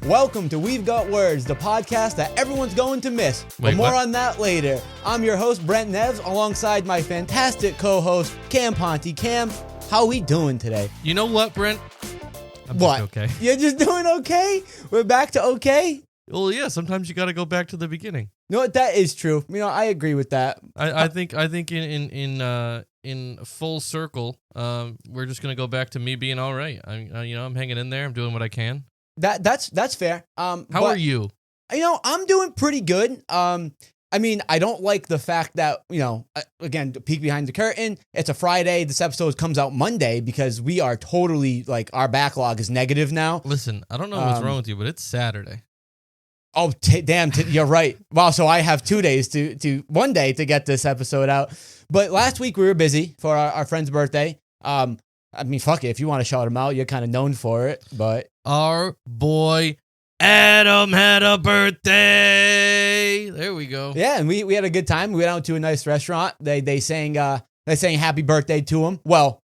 Welcome to We've Got Words, the podcast that everyone's going to miss. But more on that later. I'm your host, Brent Neves, alongside my fantastic co-host, Cam Ponte. Cam, how we doing today? You know what, Brent? I'm What? just okay. You're just doing okay? We're back to okay? Well, yeah, sometimes you got to go back to the beginning. You know what? That is true. You know, I agree with that. I think in full circle, we're just going to go back to me being all right. I'm hanging in there. I'm doing what I can. That's fair. How are you? You know, I'm doing pretty good. I mean, I don't like the fact that, again, peek behind the curtain. It's a Friday. This episode comes out Monday because we are totally, our backlog is negative now. Listen, I don't know what's wrong with you, but it's Saturday. Oh, damn, you're right. Wow, so I have 2 days one day to get this episode out. But last week we were busy for our friend's birthday. I mean, fuck it. If you want to shout him out, you're kind of known for it, but... Our boy Adam had a birthday. There we go. Yeah, and we had a good time. We went out to a nice restaurant. They sang happy birthday to him. Well,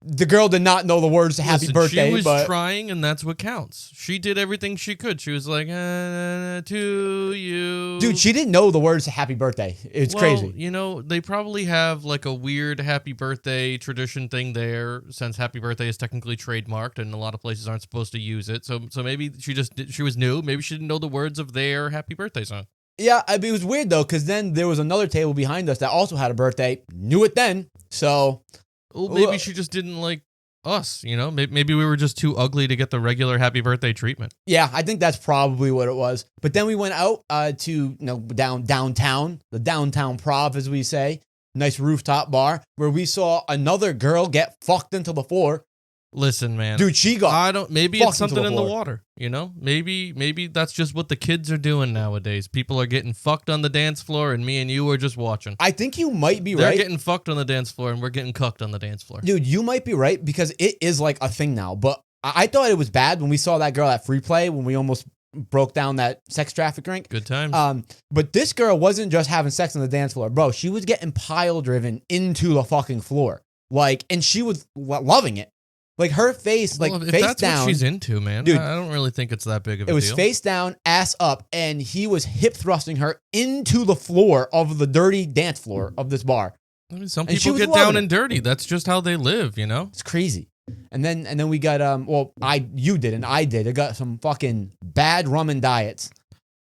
the girl did not know the words to happy birthday. She was trying, and that's what counts. She did everything she could. She was like, to you. Dude, she didn't know the words to happy birthday. It's crazy. You know, they probably have like a weird happy birthday tradition thing there, since happy birthday is technically trademarked, and a lot of places aren't supposed to use it. So maybe she was new. Maybe she didn't know the words of their happy birthday song. Yeah, it was weird, though, because then there was another table behind us that also had a birthday. Knew it then, so... Well, maybe she just didn't like us, Maybe we were just too ugly to get the regular happy birthday treatment. Yeah, I think that's probably what it was. But then we went out to downtown, the downtown prov, as we say, nice rooftop bar, where we saw another girl get fucked into the floor. Listen, man. Dude, she got maybe it's something in the water, Maybe that's just what the kids are doing nowadays. People are getting fucked on the dance floor, and me and you are just watching. I think you might be right. They're getting fucked on the dance floor, and we're getting cucked on the dance floor. Dude, you might be right, because it is like a thing now. But I thought it was bad when we saw that girl at Free Play, when we almost broke down that sex traffic rink. Good times. But this girl wasn't just having sex on the dance floor. Bro, she was getting pile driven into the fucking floor. And she was loving it. Like, her face, face down. If that's what she's into, man, dude, I don't really think it's that big of a deal. It was face down, ass up, and he was hip thrusting her into the floor of the dirty dance floor of this bar. I mean, some people get down and dirty. That's just how they live, It's crazy. And then we got, you did and I did. I got some fucking bad rum and diets.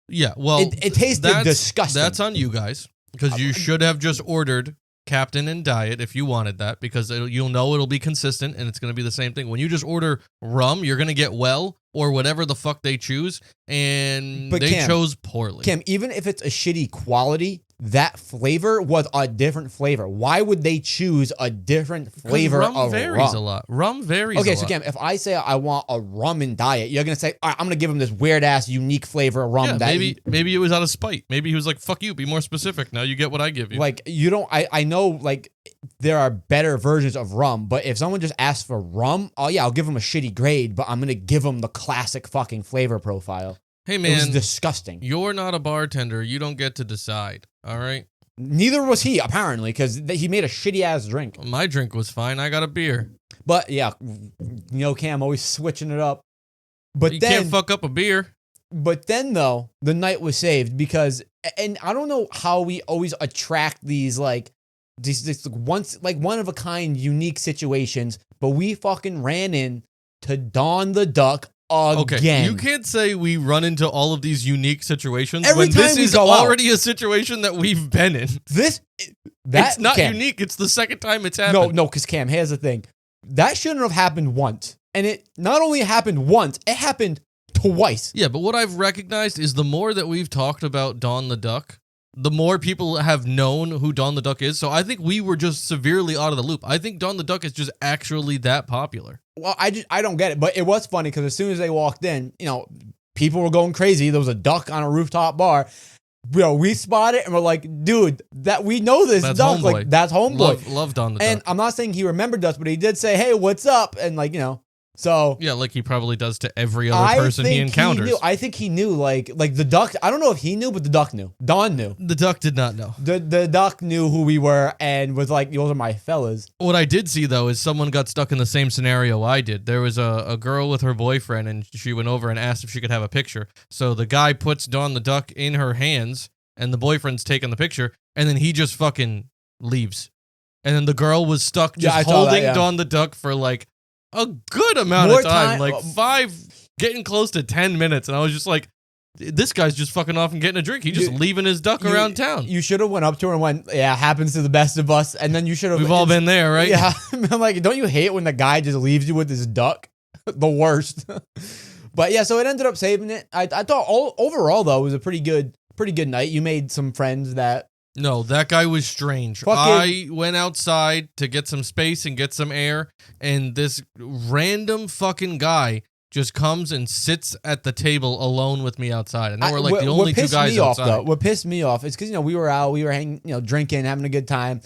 Yeah, well. It tasted disgusting. That's on you guys, because you should have just ordered Captain and Diet if you wanted that, because you'll know it'll be consistent and it's going to be the same thing. When you just order rum, you're going to get well or whatever the fuck they choose, and they chose poorly. Cam, even if it's a shitty quality, that flavor was a different flavor. Why would they choose a different flavor of rum? Rum varies a lot. Rum varies a lot. Okay, so Cam, if I say I want a rum and diet, you're going to say, all right, I'm going to give him this weird-ass, unique flavor of rum. Yeah, maybe it was out of spite. Maybe he was like, fuck you, be more specific. Now you get what I give you. Like, you don't... I know, there are better versions of rum, but if someone just asks for rum, I'll give them a shitty grade, but I'm going to give them the classic fucking flavor profile. Hey, man. It was disgusting. You're not a bartender. You don't get to decide, all right? Neither was he, apparently, because he made a shitty-ass drink. My drink was fine. I got a beer. But, yeah, Cam, always switching it up. But you can't fuck up a beer. But then, though, the night was saved because, and I don't know how we always attract these one-of-a-kind, unique situations, but we fucking ran in to Dawn the Duck again. Okay, you can't say we run into all of these unique situations when this is already a situation that we've been in. It's not Cam, unique. It's the second time it's happened. No, because Cam, here's the thing. That shouldn't have happened once. And it not only happened once, it happened twice. Yeah, but what I've recognized is the more that we've talked about Dawn the Duck, the more people have known who Dawn the Duck is. So I think we were just severely out of the loop. I think Dawn the Duck is just actually that popular. Well, I don't get it, but it was funny because as soon as they walked in, people were going crazy. There was a duck on a rooftop bar. We spot it and we're like, dude, that we know this that's duck. Homeboy. That's homeboy. Love Dawn the Duck. And I'm not saying he remembered us, but he did say, hey, what's up? And So Yeah, like he probably does to every other person he encounters. I think he knew, like the duck. I don't know if he knew, but the duck knew. Don knew. The duck did not know. The duck knew who we were and was like, those are my fellas. What I did see, though, is someone got stuck in the same scenario I did. There was a girl with her boyfriend, and she went over and asked if she could have a picture. So the guy puts Dawn the duck in her hands, and the boyfriend's taking the picture, and then he just fucking leaves. And then the girl was stuck just holding Dawn the duck for like a good amount of time, like 5, getting close to 10 minutes. And I was just like, this guy's just fucking off and getting a drink. He's just leaving his duck around town. You should have went up to her and went, yeah, happens to the best of us. And then you should have. We've all been there, right? Yeah. I'm like, don't you hate when the guy just leaves you with his duck? The worst. But yeah, so it ended up saving it. I thought overall, though, it was a pretty good night. You made some friends that. No, that guy was strange. I went outside to get some space and get some air, and this random fucking guy just comes and sits at the table alone with me outside. And then we're like the only two guys outside. What pissed me off is because, we were out, we were hanging, drinking, having a good time.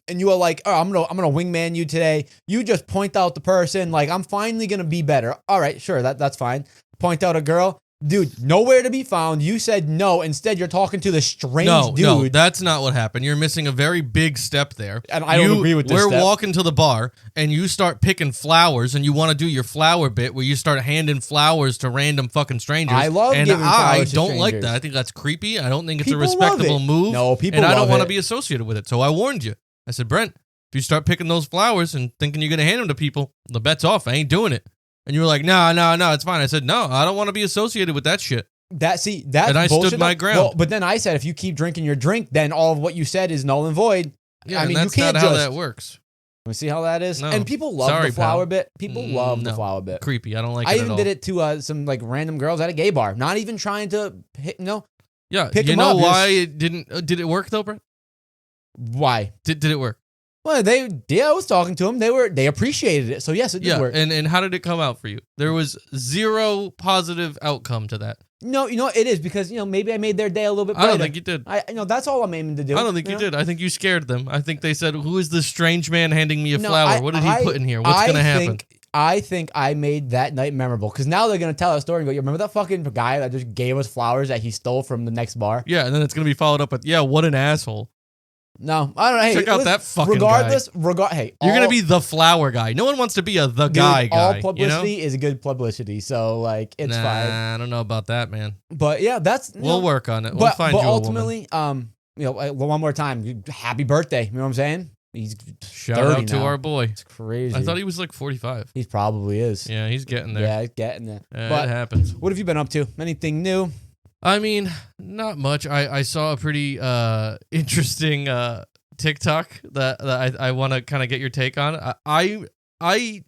And you were like, oh, I'm gonna wingman you today. You just point out the person, like, I'm finally gonna be better. All right, sure, that's fine. Point out a girl. Dude, nowhere to be found. You said no. Instead, you're talking to the strange dude. No, that's not what happened. You're missing a very big step there. And I don't agree with this We're walking to the bar, and you start picking flowers, and you want to do your flower bit where you start handing flowers to random fucking strangers. I love giving flowers to don't strangers. like that. I think that's creepy. I don't think it's People a respectable move. No, people and I don't want to be associated with it. So I warned you. I said, Brent, if you start picking those flowers and thinking you're going to hand them to people, the bet's off. I ain't doing it. And you were like, no, it's fine. I said, no, I don't want to be associated with that shit. That's and I stood my ground. Well, but then I said, if you keep drinking your drink, then all of what you said is null and void. Yeah, I mean, that's not how that works. Let me see how that is. No. And people love the flower bit. People love the flower bit. Creepy. I don't like it I at even all. did it to some like random girls at a gay bar. Not even trying to hit, Yeah, pick you them know up. why it didn't? Did it work though, Brent? Why? Did it work? Well, I was talking to them. They appreciated it. So yes, it did work. And how did it come out for you? There was zero positive outcome to that. No, it is because maybe I made their day a little bit better. I don't think you did. That's all I'm aiming to do. I don't think you did. I think you scared them. I think they said, "Who is this strange man handing me a flower? What did he put in here? What's gonna happen?" I think I made that night memorable because now they're gonna tell a story and go, "You remember that fucking guy that just gave us flowers that he stole from the next bar?" Yeah, and then it's gonna be followed up with, "Yeah, what an asshole." No, I don't know. Hey, check out that fucking guy. Hey, you're gonna be the flower guy. No one wants to be the guy. All publicity is good publicity, so like it's fine. I don't know about that, man. But yeah, we'll work on it. We'll find you ultimately, one more time, happy birthday. You know what I'm saying? He's shout out to our boy. It's crazy. I thought he was like 45. He probably is. Yeah, he's getting there. Yeah, he's getting there. But it happens. What have you been up to? Anything new? I mean, not much. I saw a pretty interesting TikTok that I want to kind of get your take on. I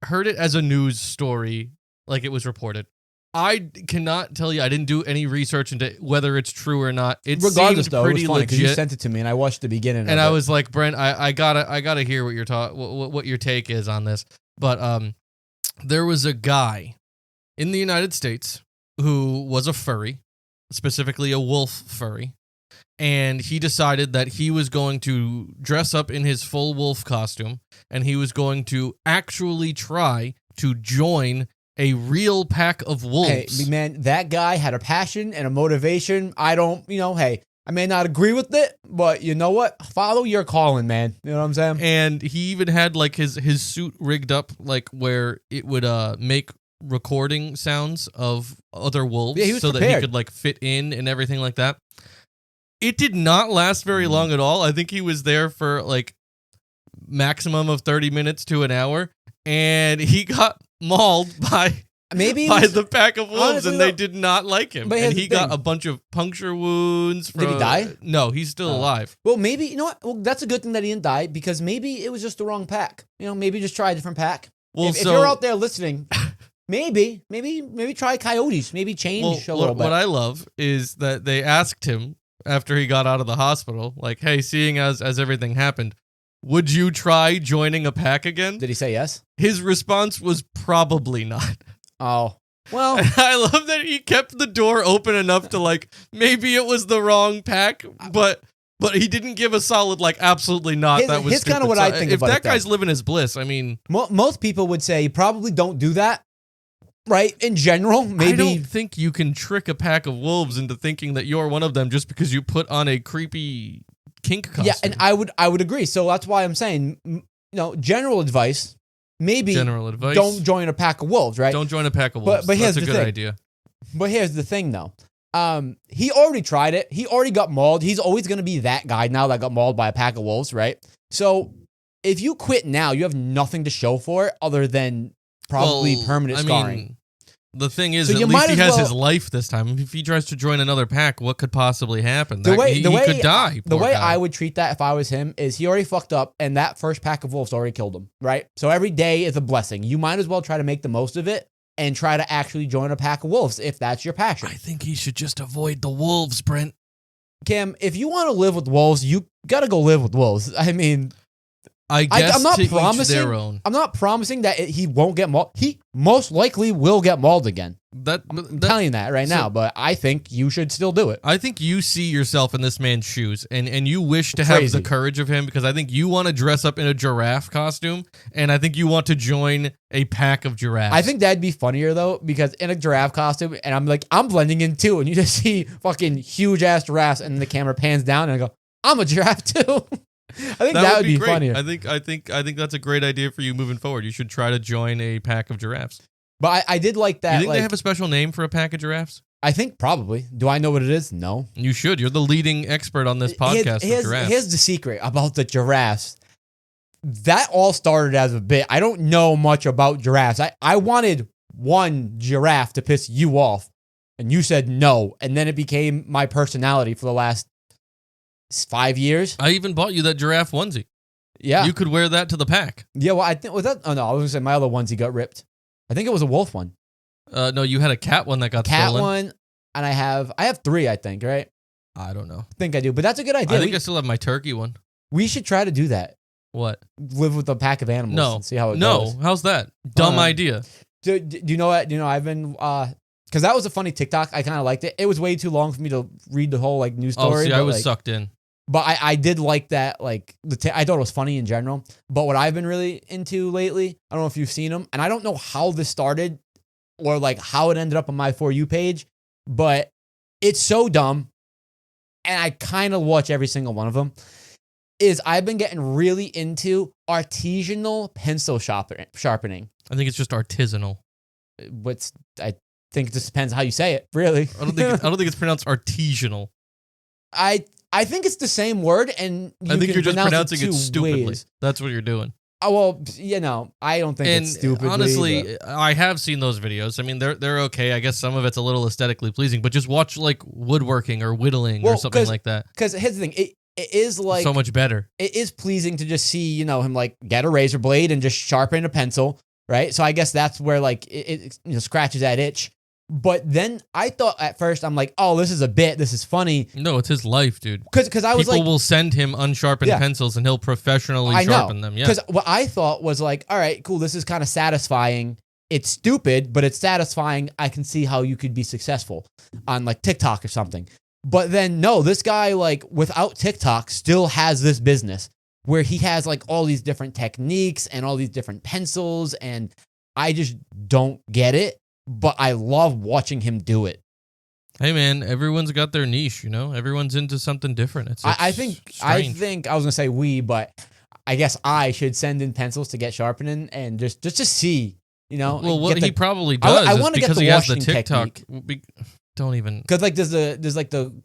heard it as a news story, like it was reported. I cannot tell you. I didn't do any research into whether it's true or not. It Regardless, seemed though, pretty it was funny legit. because you sent it to me and I watched the beginning. And I was like, Brent, I gotta hear what what your take is on this. But there was a guy in the United States who was a furry, specifically a wolf furry, and he decided that he was going to dress up in his full wolf costume, and he was going to actually try to join a real pack of wolves. Hey, man, that guy had a passion and a motivation. I don't, hey, I may not agree with it, but you know what? Follow your calling, man. You know what I'm saying? And he even had like his suit rigged up like where it would make recording sounds of other wolves so that he could like fit in and everything like that. It did not last very long at all. I think he was there for like maximum of 30 minutes to an hour, and he got mauled by the pack of wolves, honestly, and they did not like him. And he got a bunch of puncture wounds. Did he die? No, he's still alive. Well, maybe, you know what? Well, that's a good thing that he didn't die because maybe it was just the wrong pack. Maybe just try a different pack. Well, if you're out there listening, maybe try coyotes. Maybe change a little bit. What I love is that they asked him after he got out of the hospital, like, hey, seeing as everything happened, would you try joining a pack again? Did he say yes? His response was probably not. Oh, well. And I love that he kept the door open enough to like, maybe it was the wrong pack, but But he didn't give a solid, like, absolutely not. That was Here's kind of what I think if about that it, though. guy's living his bliss, I mean... Most people would say probably don't do that, right? In general, maybe... I don't think you can trick a pack of wolves into thinking that you're one of them just because you put on a creepy kink costume. Yeah, and I would agree. So that's why I'm saying, general advice, maybe don't join a pack of wolves, right? Don't join a pack of wolves. But here's That's a the good thing. idea. But here's the thing, though. He already tried it. He already got mauled. He's always going to be that guy now that got mauled by a pack of wolves, right? So if you quit now, you have nothing to show for it other than probably permanent scarring. The thing is, So at you least might he as has well- his life this time. If he tries to join another pack, what could possibly happen? The way he could die. The poor way guy. I would treat that if I was him is he already fucked up, and that first pack of wolves already killed him, right? So every day is a blessing. You might as well try to make the most of it and try to actually join a pack of wolves if that's your passion. I think he should just avoid the wolves, Brent. Cam, if you want to live with wolves, you got to go live with wolves. I mean, I guess I'm not to each promising their own. I'm not promising that he won't get mauled. He most likely will get mauled again. I'm telling you that right now, but I think you should still do it. I think you see yourself in this man's shoes, and you wish to have the courage of him, because I think you want to dress up in a giraffe costume, and I think you want to join a pack of giraffes. I think that'd be funnier, though, because in a giraffe costume, and I'm blending in too, and you just see fucking huge-ass giraffes, and the camera pans down, and I go, I'm a giraffe too. I think that would be great. funnier. I think that's a great idea for you moving forward. You should try to join a pack of giraffes. But I did like that. You think they have a special name for a pack of giraffes? I think probably. Do I know what it is? No. You should. You're the leading expert on this podcast of giraffes. Here's the secret about the giraffes. That all started as a bit. I don't know much about giraffes. I wanted one giraffe to piss you off, and you said no. And then it became my personality for the last 5 years. I even bought you that giraffe onesie. Yeah. You could wear that to the pack. Yeah, well, I think, was that? Oh, no, I was going to say my other onesie got ripped. I think it was a wolf one. No, you had a cat one that got Cat stolen. one, and I have 3, I think, right? I don't know. I think I do, but that's a good idea. I think I still have my turkey one. We should try to do that. What? Live with a pack of animals No. and see how it goes. No, how's that? Dumb idea. Do you know what? I've been, because that was a funny TikTok. I kind of liked it. It was way too long for me to read the whole news story. Oh, see, I was like, sucked in. But I did like that, I thought it was funny in general. But what I've been really into lately, I don't know if you've seen them, and I don't know how this started or how it ended up on my For You page, but it's so dumb, and I kind of watch every single one of them, is I've been getting really into artisanal pencil sharpening. I think it's just artisanal. I think it just depends how you say it, really. I don't think it's pronounced artisanal. I think it's the same word, and I think you're just pronouncing it two stupidly. ways. That's what you're doing. Oh, well, I don't think it's stupidly. Honestly, I have seen those videos. I mean, they're okay. I guess some of it's a little aesthetically pleasing, but just watch woodworking or whittling or something like that. Because here's the thing, it is so much better. It is pleasing to just see, him get a razor blade and just sharpen a pencil, right? So I guess that's where it scratches that itch. But then I thought at first, I'm like, oh, this is a bit, this is funny. No, it's his life, dude. Because I was people will send him unsharpened pencils and he'll professionally sharpen them. Yeah. Because what I thought was all right, cool, this is kind of satisfying. It's stupid, but it's satisfying. I can see how you could be successful on TikTok or something. But then no, this guy without TikTok still has this business where he has all these different techniques and all these different pencils, and I just don't get it. But I love watching him do it. Hey man, everyone's got their niche, Everyone's into something different. It's I think strange. I was gonna say but I guess I should send in pencils to get sharpening and just to see, Well, what he probably does is because he has the TikTok. Don't even, because there's the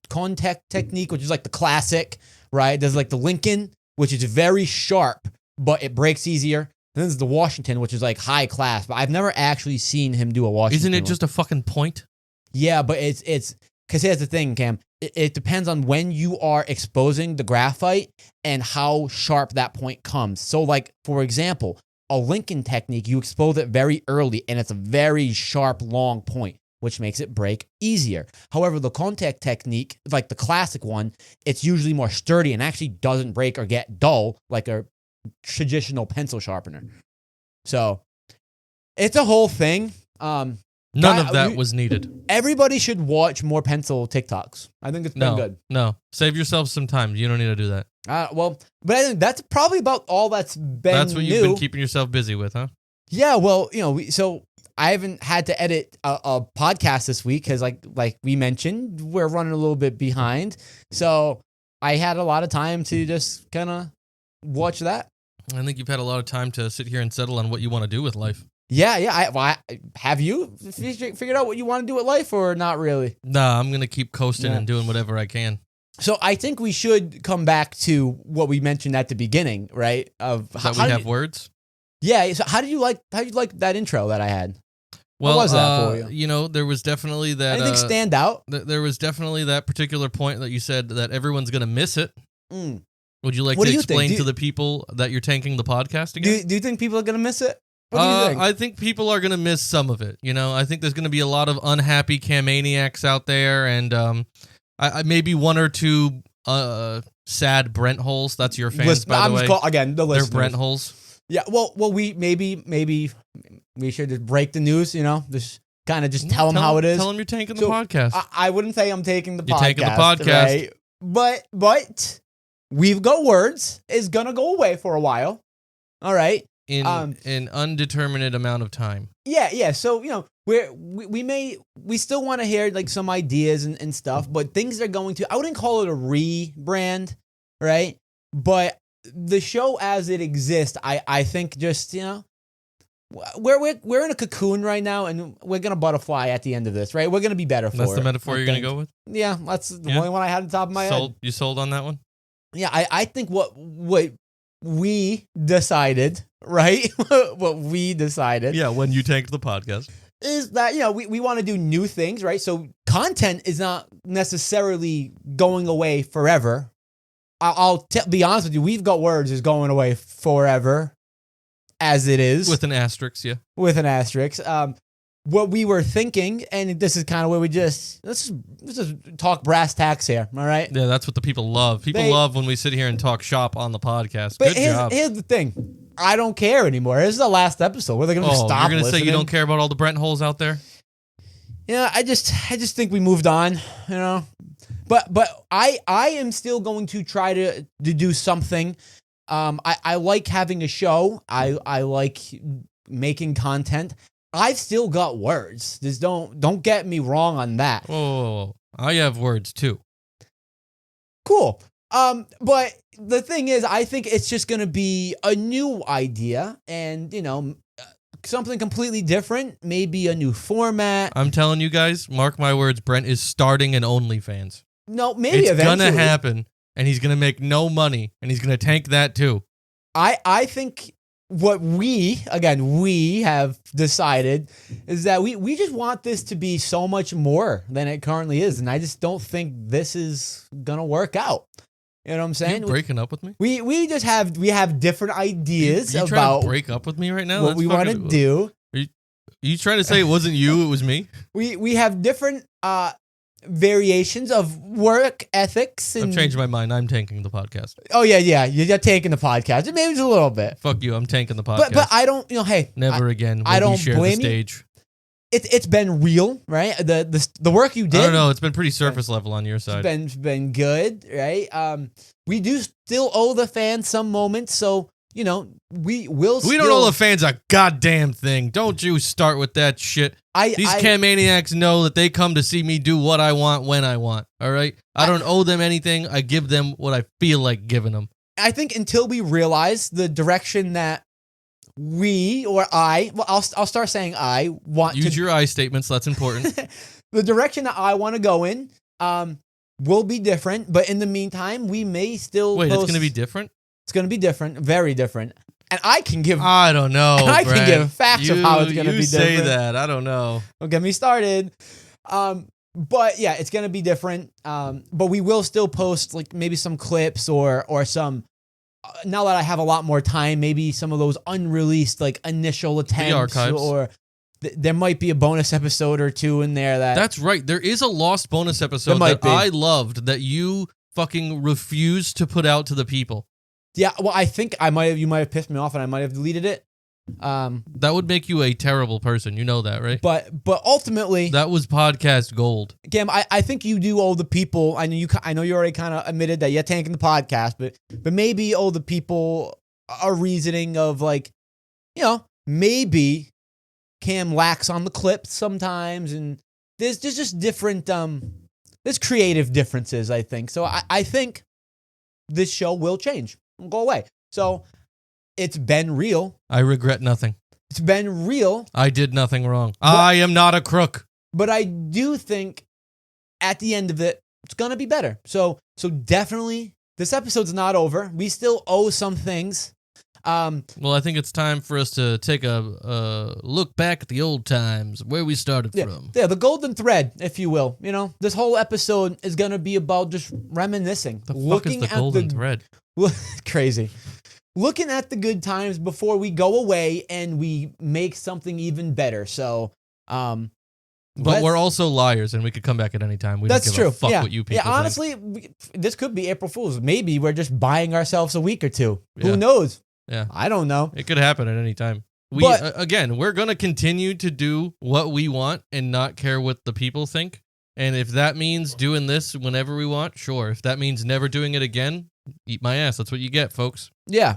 contact technique, which is the classic, right? There's the Lincoln, which is very sharp, but it breaks easier. And then there's the Washington, which is high class, but I've never actually seen him do a Washington. Isn't it just a fucking point? Yeah, but it's because here's the thing, Cam. It depends on when you are exposing the graphite and how sharp that point comes. So, for example, a Lincoln technique, you expose it very early, and it's a very sharp, long point, which makes it break easier. However, the contact technique, the classic one, it's usually more sturdy and actually doesn't break or get dull like a traditional pencil sharpener. So it's a whole thing. None of that was needed. Everybody should watch more pencil TikToks. I think it's been good. No. Save yourself some time. You don't need to do that. But I think that's probably about all that's been That's what new. you've been keeping yourself busy with, huh? Yeah, well, so I haven't had to edit a podcast this week because, like we mentioned, we're running a little bit behind. So I had a lot of time to just kind of watch that. I think you've had a lot of time to sit here and settle on what you want to do with life. Yeah. Have you figured out what you want to do with life or not really? Nah, I'm going to keep coasting and doing whatever I can. So I think we should come back to what we mentioned at the beginning, right? Of That we have words? Yeah. So how did you like that intro that I had? Well, what was that for you? There was definitely that. Anything stand out? There was definitely that particular point that you said that everyone's going to miss it. Would you like to explain to the people that you're tanking the podcast again? Do you think people are going to miss it? What do you think? I think people are going to miss some of it. I think there's going to be a lot of unhappy Cammaniacs out there, and I maybe one or two sad Brent holes. That's your fans, by the way. Again, the listeners. They're Brent holes. Yeah, well, we maybe we should just break the news. Just kind of just tell them how it is. Tell them you're taking the podcast. I wouldn't say I'm taking the podcast. You're taking the podcast, right? But We've Got Words is gonna go away for a while. All right. In an undetermined amount of time. Yeah. So we still want to hear like some ideas and stuff, but things are going to. I wouldn't call it a rebrand, right? But the show as it exists, I think just we're in a cocoon right now, and we're gonna butterfly at the end of this, right? We're gonna be better for it. That's the metaphor you're gonna go with. Yeah, that's the only one I had on top of my head. You sold on that one? Yeah, I think what we decided, right? What we decided. Yeah, when you tanked the podcast. Is that, we want to do new things, right? So content is not necessarily going away forever. I'll be honest with you, We've Got Words is going away forever as it is. With an asterisk, yeah. With an asterisk. What we were thinking, and this is kind of where let's just talk brass tacks here, all right? Yeah, that's what the people love. People love when we sit here and talk shop on the podcast. But Good job. Here's the thing. I don't care anymore. This is the last episode. Where they're going to stop you're going to say listening. you don't care about all the Brent holes out there? Yeah, I just think we moved on, But I am still going to try to do something. I like having a show. I like making content. I've still got words. Just don't get me wrong on that. Oh, I have words too. Cool. But the thing is, I think it's just going to be a new idea and, something completely different, maybe a new format. I'm telling you guys, mark my words, Brent is starting an OnlyFans. No, maybe eventually. It's going to happen, and he's going to make no money, and he's going to tank that too. I think what we have decided is that we just want this to be so much more than it currently is, and I just don't think this is going to work out. You know what I'm saying? You breaking up with me? We have different ideas you about trying to break up with me right now. What we want to do. Are you trying to say it wasn't you, it was me? We have different variations of work ethics. And, I've changed my mind. I'm tanking the podcast. Oh yeah. You're taking the podcast. Maybe just a little bit. Fuck you. I'm tanking the podcast. But I don't. Hey, never again. I don't share blame the stage. It's been real, right? The work you did. I don't know. It's been pretty surface level on your side. It's been good, right? We do still owe the fans some moments, so we will. We don't owe the fans a goddamn thing. Don't you start with that shit. These Cammaniacs know that they come to see me do what I want when I want. All right, I don't owe them anything. I give them what I feel like giving them. I think until we realize the direction that I'll start saying I want use your I statements. That's important. The direction that I want to go in will be different, but in the meantime, we may still Wait, it's going to be different? It's going to be different, very different. And I can give I don't know. I can give facts of how it's going to be different. You say that. I don't know. Don't get me started. But yeah, it's going to be different. But we will still post like maybe some clips or some now that I have a lot more time, maybe some of those unreleased like initial attempts, the archives. Or there might be a bonus episode or two in there. That's right. There is a lost bonus episode that I loved that you fucking refused to put out to the people. Yeah, well, I think you might have pissed me off and I might have deleted it. That would make you a terrible person. You know that, right? But ultimately, That was podcast gold. Cam, I think you do owe the people. I know you already kind of admitted that you're tanking the podcast, but maybe you owe the people a reasoning of like, maybe Cam lacks on the clips sometimes, and there's just different there's creative differences, I think. So I think this show will change, will go away. So it's been real. I regret nothing. It's been real. I did nothing wrong. I am not a crook. But I do think at the end of it, it's going to be better. So definitely, this episode's not over. We still owe some things. Well, I think it's time for us to take a look back at the old times, where we started from. Yeah, the golden thread, if you will. This whole episode is going to be about just reminiscing. The fuck is the golden thread? Crazy. Looking at the good times before we go away and we make something even better. So, but we're also liars, and we could come back at any time. We that's don't give true. a fuck what you people think. Honestly, this could be April Fool's. Maybe we're just buying ourselves a week or two. Yeah. Who knows? Yeah, I don't know. It could happen at any time. Again, we're gonna continue to do what we want and not care what the people think. And if that means doing this whenever we want, sure. If that means never doing it again, eat my ass. That's what you get, folks. Yeah,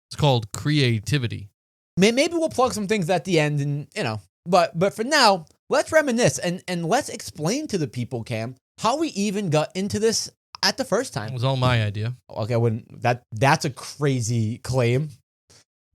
it's called creativity. Maybe we'll plug some things at the end, and But for now, let's reminisce and let's explain to the people, Cam, how we even got into this at the first time. It was all my idea. Okay, that's a crazy claim.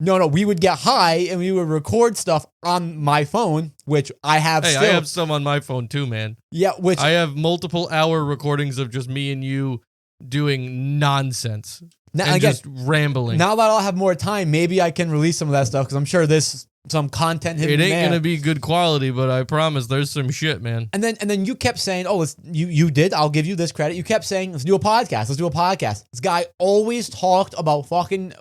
No, we would get high and we would record stuff on my phone, which I have still. I have some on my phone too, man. Yeah, which I have multiple hour recordings of just me and you doing nonsense and again, just rambling. Now that I'll have more time, maybe I can release some of that stuff because I'm sure there's some content hidden there. It ain't gonna be good quality, but I promise there's some shit, man. And then you kept saying, "Oh, you did. I'll give you this credit." You kept saying, "Let's do a podcast. Let's do a podcast." This guy always talked about fucking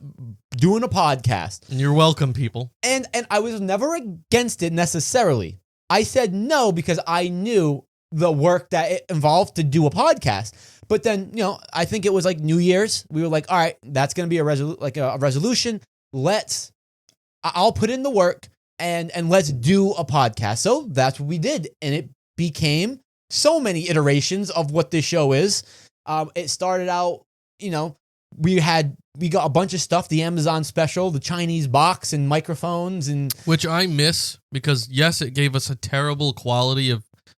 doing a podcast. And you're welcome, people. And I was never against it necessarily. I said no because I knew the work that it involved to do a podcast. But then, I think it was like New Year's. We were like, all right, that's gonna be a resolution. I'll put in the work and let's do a podcast. So that's what we did. And it became so many iterations of what this show is. It started out, we got a bunch of stuff, the Amazon special, the Chinese box and microphones which I miss because yes, it gave us a terrible quality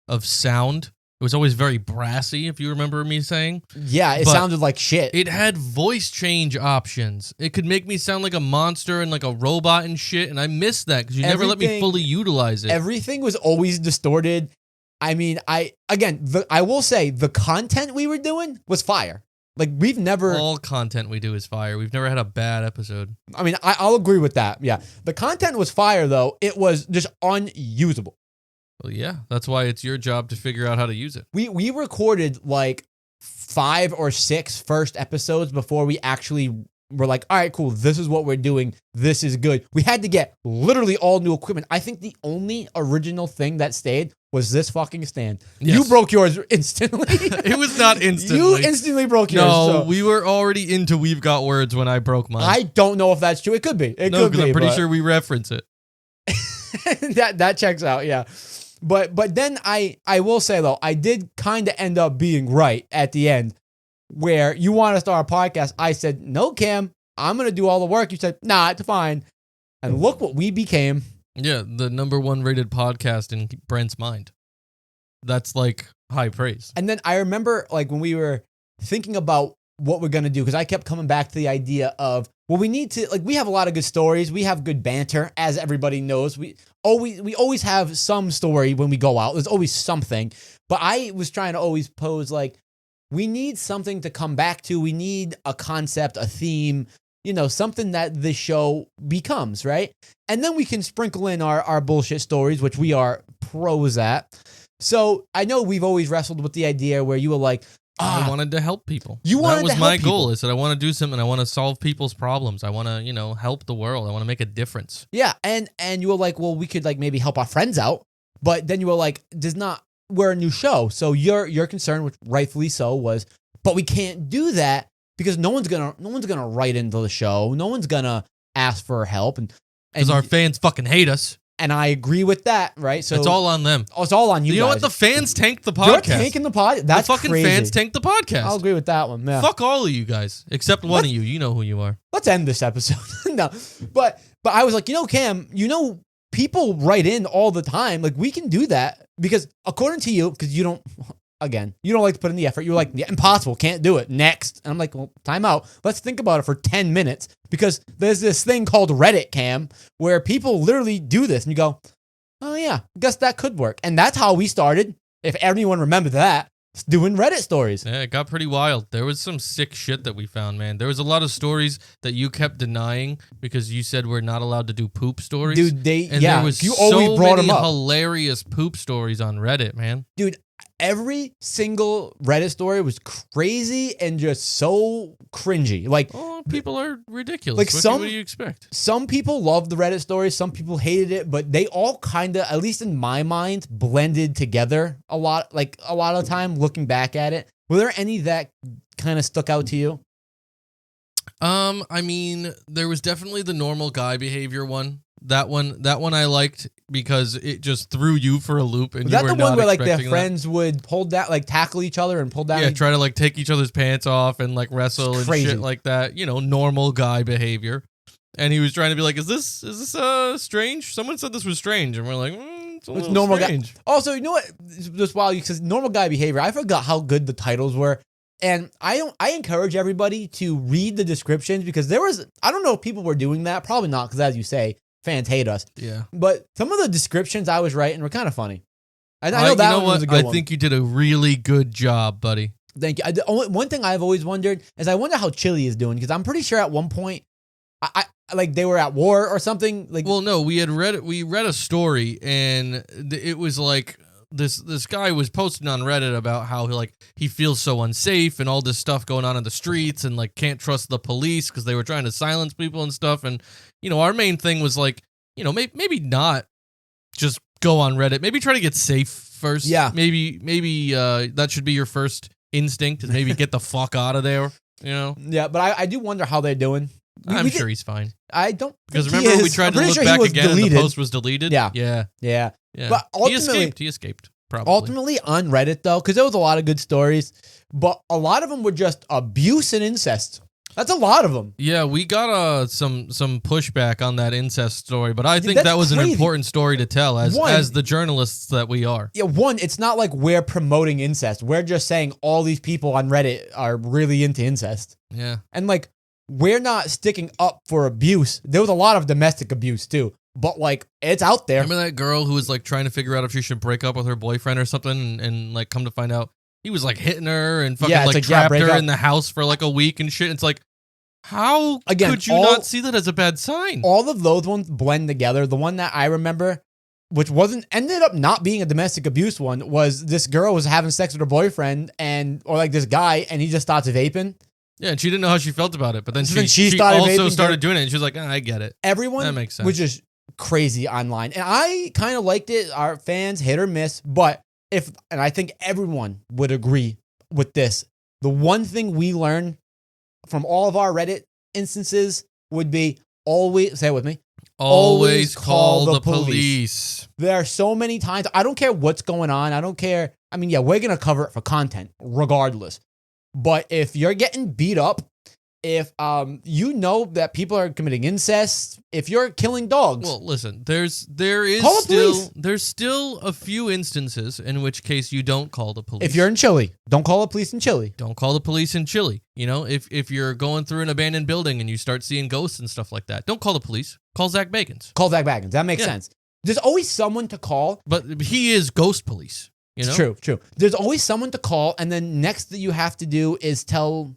of sound. It was always very brassy, if you remember me saying. Yeah, it sounded like shit. It had voice change options. It could make me sound like a monster and like a robot and shit, and I miss that because you never let me fully utilize it. Everything was always distorted. I mean, I will say the content we were doing was fire. Like, we've never... All content we do is fire. We've never had a bad episode. I mean, I'll agree with that. Yeah. The content was fire, though. It was just unusable. Well, yeah, that's why it's your job to figure out how to use it. We recorded like 5 or 6 first episodes before we actually were like, all right, cool, this is what we're doing. This is good. We had to get literally all new equipment. I think the only original thing that stayed was this fucking stand. Yes. You broke yours instantly. It was not instantly. You instantly broke yours. No, we were already into We've Got Words when I broke mine. I don't know if that's true. It could be. It could be. I'm pretty sure we reference it. that checks out, yeah. But then I will say, though, I did kind of end up being right at the end where you want to start a podcast. I said, no, Cam, I'm going to do all the work. You said, nah, it's fine. And look what we became. Yeah, the #1 rated podcast in Brent's mind. That's like high praise. And then I remember like when we were thinking about what we're going to do, because I kept coming back to the idea of, well, we need to, like, we have a lot of good stories. We have good banter, as everybody knows. We always have some story when we go out. There's always something. But I was trying to always pose, like, we need something to come back to. We need a concept, a theme, something that the show becomes, right? And then we can sprinkle in our bullshit stories, which we are pros at. So I know we've always wrestled with the idea where you were like, I wanted to help people. That was my goal. Is that I want to do something. I want to solve people's problems. I want to, help the world. I want to make a difference. Yeah, and you were like, well, we could like maybe help our friends out, but then you were like, we're a new show, so your concern, which rightfully so, was, but we can't do that because no one's gonna write into the show. No one's gonna ask for help, and Because our fans fucking hate us. And I agree with that, right? So it's all on them. It's all on you. You know guys. what? The fans tanked the podcast. You're tanking the podcast. That's the fucking crazy. fans tanked the podcast. I'll agree with that one. Yeah. Fuck all of you guys, except one of you. You know who you are. Let's end this episode. No, but I was like, Cam, people write in all the time. Like, we can do that because according to you, because you don't like to put in the effort. You're like, yeah, impossible, can't do it. Next. And I'm like, well, time out. Let's think about it for 10 minutes because there's this thing called Reddit, Cam, where people literally do this. And you go, oh, yeah, I guess that could work. And that's how we started, if anyone remembers that, doing Reddit stories. Yeah, it got pretty wild. There was some sick shit that we found, man. There was a lot of stories that you kept denying because you said we're not allowed to do poop stories. Dude, there was you always so brought many them up. hilarious poop stories on Reddit, man. Dude, every single Reddit story was crazy and just so cringy. Like, people are ridiculous. Like what do you expect? Some people loved the Reddit stories, some people hated it, but they all kind of, at least in my mind, blended together a lot. Like a lot of the time, looking back at it, were there any that kind of stuck out to you? I mean, there was definitely the normal guy behavior one. That one I liked because it just threw you for a loop, and Was you that were the not one where like their expecting friends would pull down, like tackle each other and pull down? Yeah, try to like take each other's pants off and like wrestle and shit like that. Normal guy behavior. And he was trying to be like, "Is this strange? Someone said this was strange," and we're like, "It's a little normal strange." Also, you know what? Just while you says normal guy behavior, I forgot how good the titles were. And I encourage everybody to read the descriptions because I don't know if people were doing that. Probably not, because as you say, fans hate us. Yeah. But some of the descriptions I was writing were kind of funny. I know that one was a good one. I think you did a really good job, buddy. Thank you. One thing I've always wondered is I wonder how Chile is doing, because I'm pretty sure at one point, I like they were at war or something. Like, well, no, we read a story, and it was like this guy was posting on Reddit about how he feels so unsafe and all this stuff going on in the streets and like can't trust the police because they were trying to silence people and stuff. And our main thing was like, maybe not just go on Reddit. Maybe try to get safe first. Yeah. Maybe that should be your first instinct, is maybe get the fuck out of there. Yeah, but I do wonder how they're doing. I'm sure he's fine. I don't, because remember we tried to look back again and the post was deleted. Yeah. But he escaped. Probably. Ultimately on Reddit though, because there was a lot of good stories, but a lot of them were just abuse and incest. That's a lot of them. Yeah, we got some pushback on that incest story, but I think that was crazy. An important story to tell as the journalists that we are. Yeah, it's not like we're promoting incest. We're just saying all these people on Reddit are really into incest. Yeah. And like, we're not sticking up for abuse. There was a lot of domestic abuse too, but like, it's out there. Remember that girl who was like trying to figure out if she should break up with her boyfriend or something, and like come to find out he was like hitting her and fucking trapped her in the house for like a week and shit. It's like, how could you not see that as a bad sign? All of those ones blend together. The one that I remember, which ended up not being a domestic abuse one, was this girl was having sex with her boyfriend or like this guy, and he just starts vaping. Yeah, and she didn't know how she felt about it, but then she started started doing it, and she was like, I get it. Everyone that makes sense. Was just crazy online, and I kind of liked it. Our fans hit or miss, but and I think everyone would agree with this. The one thing we learned from all of our Reddit instances would be always, say it with me, always call the police. There are so many times, I don't care what's going on. I don't care. I mean, yeah, we're going to cover it for content regardless. But if you're getting beat up, if you know that people are committing incest, if you're killing dogs. Well, listen, there's still a few instances in which case you don't call the police. If you're in Chile, don't call the police in Chile. Don't call the police in Chile. If you're going through an abandoned building and you start seeing ghosts and stuff like that, don't call the police. Call Zach Bagans. That makes sense. There's always someone to call. But he is ghost police. It's true. There's always someone to call, and then next that you have to do is tell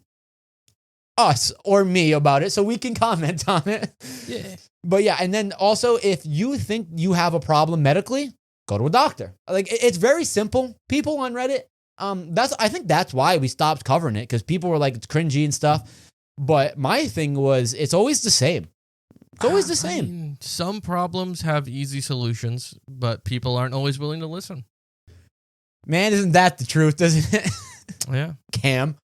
us or me about it so we can comment on it. Yeah. But yeah, and then also if you think you have a problem medically, go to a doctor. Like, it's very simple. People on Reddit, I think that's why we stopped covering it, because people were like, it's cringy and stuff. But my thing was, it's always the same. It's always the same. I mean, some problems have easy solutions, but people aren't always willing to listen. Man, isn't that the truth, isn't it? Yeah. Cam.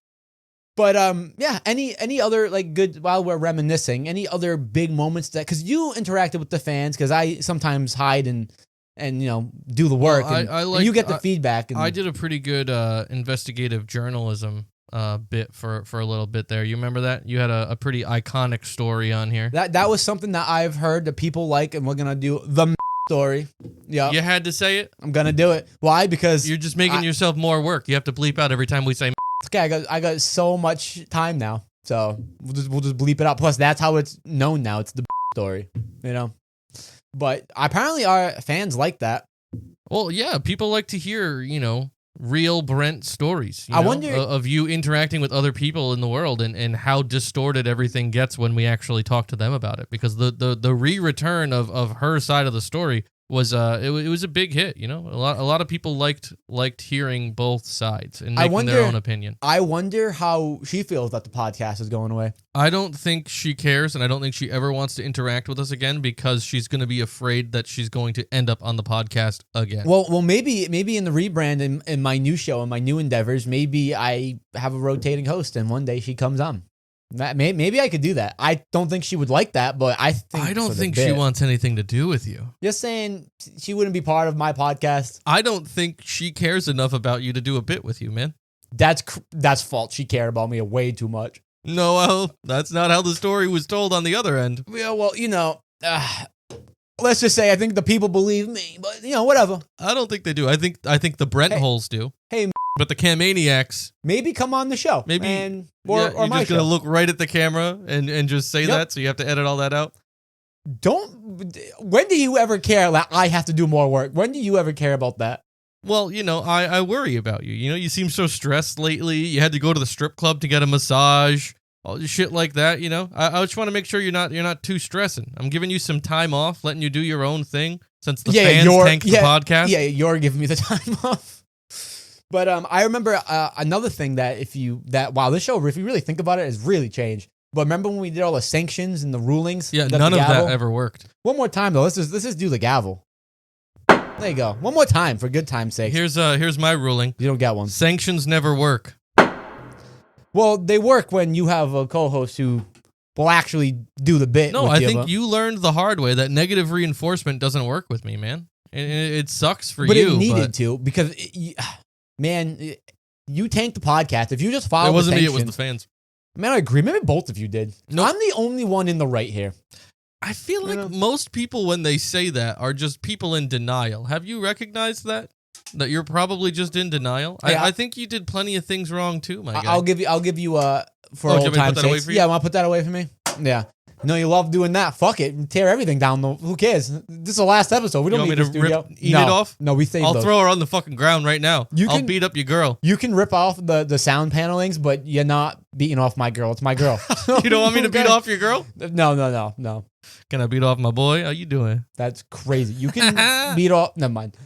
But yeah. Any other like good while we're reminiscing? Any other big moments that because you interacted with the fans because I sometimes hide and do the work and you get the feedback. And I did a pretty good investigative journalism bit for a little bit there. You remember that? You had a pretty iconic story on here. That was something that I've heard that people like, and we're gonna do the story. Yeah, you had to say it. I'm gonna do it. Why? Because you're just making yourself more work. You have to bleep out every time we say. Okay, I got so much time now, so we'll just bleep it out. Plus, that's how it's known now. It's the story, But apparently, our fans like that. Well, yeah, people like to hear real Brent stories. I wonder of you interacting with other people in the world and how distorted everything gets when we actually talk to them about it. Because the re-return of her side of the story was it was a big hit. A lot of people liked hearing both sides and making their own opinion. I wonder how she feels that the podcast is going away. I don't think she cares, and I don't think she ever wants to interact with us again because she's going to be afraid that she's going to end up on the podcast again. Well, maybe in the rebrand in my new show and my new endeavors, maybe I have a rotating host, and one day she comes on. Maybe I could do that. I don't think she would like that, but I don't think she wants anything to do with you. Just saying, she wouldn't be part of my podcast. I don't think she cares enough about you to do a bit with you, man. That's false. She cared about me way too much. No, well, that's not how the story was told on the other end. Yeah, well, let's just say I think the people believe me, but whatever. I don't think they do. I think the Brent holes do. Hey, but the Camaniacs maybe come on the show. Maybe or you're my just gonna look right at the camera and just say that, so you have to edit all that out. When do you ever care that I have to do more work? When do you ever care about that? Well, I worry about you. You seem so stressed lately. You had to go to the strip club to get a massage, all this shit like that. I just want to make sure you're not too stressing. I'm giving you some time off, letting you do your own thing since the fans tanked the podcast. Yeah, you're giving me the time off. But I remember another thing that this show, if you really think about it, has really changed. But remember when we did all the sanctions and the rulings? Yeah, none of that ever worked. One more time though. Let's just do the gavel. There you go. One more time for good time's sake. Here's my ruling. You don't get one. Sanctions never work. Well, they work when you have a co-host who will actually do the bit. No, I think you learned the hard way that negative reinforcement doesn't work with me, man. It sucks for you. But it needed to because. Man, you tanked the podcast. If you just followed it wasn't the me, it was the fans. Man, I agree. Maybe both of you did. Nope. I'm the only one in the right here. I feel like most people, when they say that, are just people in denial. Have you recognized that? That you're probably just in denial? Yeah. I think you did plenty of things wrong too, my guy. I'll give you for old time's sake. Yeah, want to put that away for me? Yeah. No, you love doing that. Fuck it. Tear everything down. Who cares? This is the last episode. We don't need the studio. Eat it off? No, we saved I'll those. throw her on the fucking ground right now. I'll beat up your girl. You can rip off the sound panelings, but you're not beating off my girl. It's my girl. You don't want me to beat off your girl? No. Can I beat off my boy? How you doing? That's crazy. You can beat off. Never mind.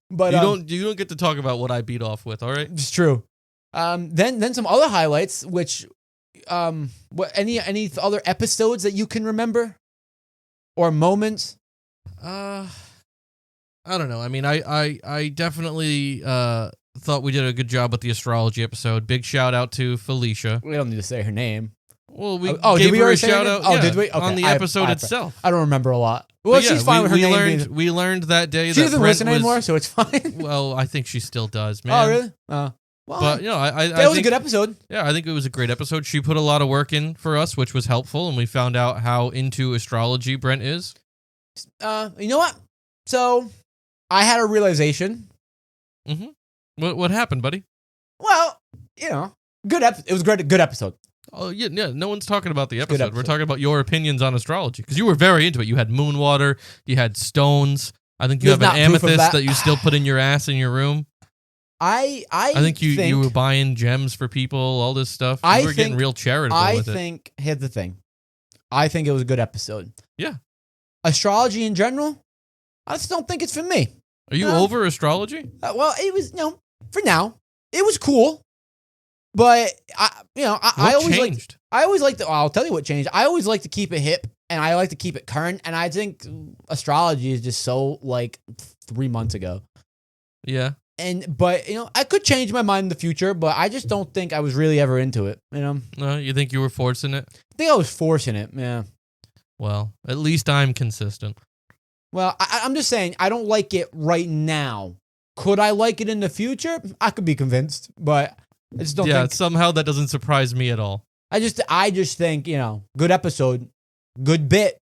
But you don't get to talk about what I beat off with. All right, it's true. Then some other highlights, which any other episodes that you can remember or moments? I don't know. I mean, I definitely thought we did a good job with the astrology episode. Big shout out to Felicia. We don't need to say her name. Well, we gave her a shout out. Did we? Okay. On the episode itself. I don't remember a lot. Well, she's fine with her name. We learned that day she that doesn't listen anymore, so it's fine. Well, I think she still does, man. Oh, really? Well, but I that was a good episode. Yeah, I think it was a great episode. She put a lot of work in for us, which was helpful, and we found out how into astrology Brent is. You know what? So I had a realization. Mm-hmm. What happened, buddy? Well, it was great. Good episode. Oh yeah. No one's talking about the episode. We're talking about your opinions on astrology because you were very into it. You had moon water. You had stones. I think you have an amethyst that you still put in your ass in your room. I think you were buying gems for people. All this stuff. You were getting real charitable with it. Here's the thing. I think it was a good episode. Yeah. Astrology in general, I just don't think it's for me. Are you over astrology? Well, it was for now. It was cool. But I always like to. I'll tell you what changed. I always like to keep it hip, and I like to keep it current. And I think astrology is just so 3 months ago. Yeah, But I could change my mind in the future, but I just don't think I was really ever into it. No, you think you were forcing it? I think I was forcing it. Yeah. Well, at least I'm consistent. Well, I'm just saying I don't like it right now. Could I like it in the future? I could be convinced, but I just don't. Yeah, somehow that doesn't surprise me at all. I just think good episode, good bit.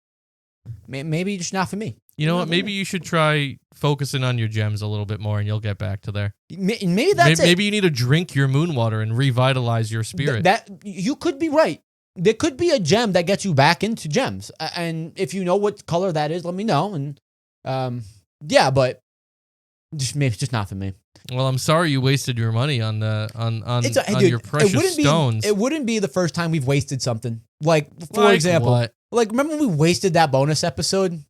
Maybe just not for me. You know what? Maybe you should try focusing on your gems a little bit more, and you'll get back to there. Maybe that's it. Maybe you need to drink your moon water and revitalize your spirit. That you could be right. There could be a gem that gets you back into gems, and if you know what color that is, let me know. And yeah, but maybe it's just not for me. Well, I'm sorry you wasted your money on your precious stones. It wouldn't be the first time we've wasted something. Like for example, what? Like remember when we wasted that bonus episode?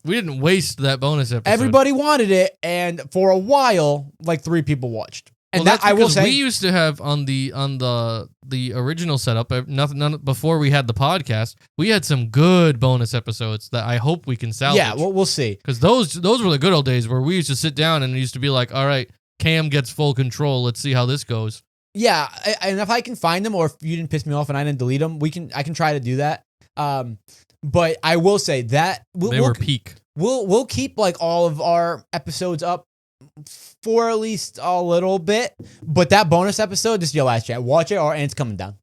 We didn't waste that bonus episode. Everybody wanted it, and for a while, like 3 people watched. And well, that I will say, we used to have on the original setup, none before we had the podcast, we had some good bonus episodes that I hope we can salvage. Yeah, we'll see. Because those were the good old days where we used to sit down and it used to be like, all right, Cam gets full control. Let's see how this goes. Yeah, and if I can find them, or if you didn't piss me off and I didn't delete them, I can try to do that. But I will say that they were peak. We'll keep like all of our episodes up for at least a little bit, but that bonus episode, this is your last chance. Watch it, and it's coming down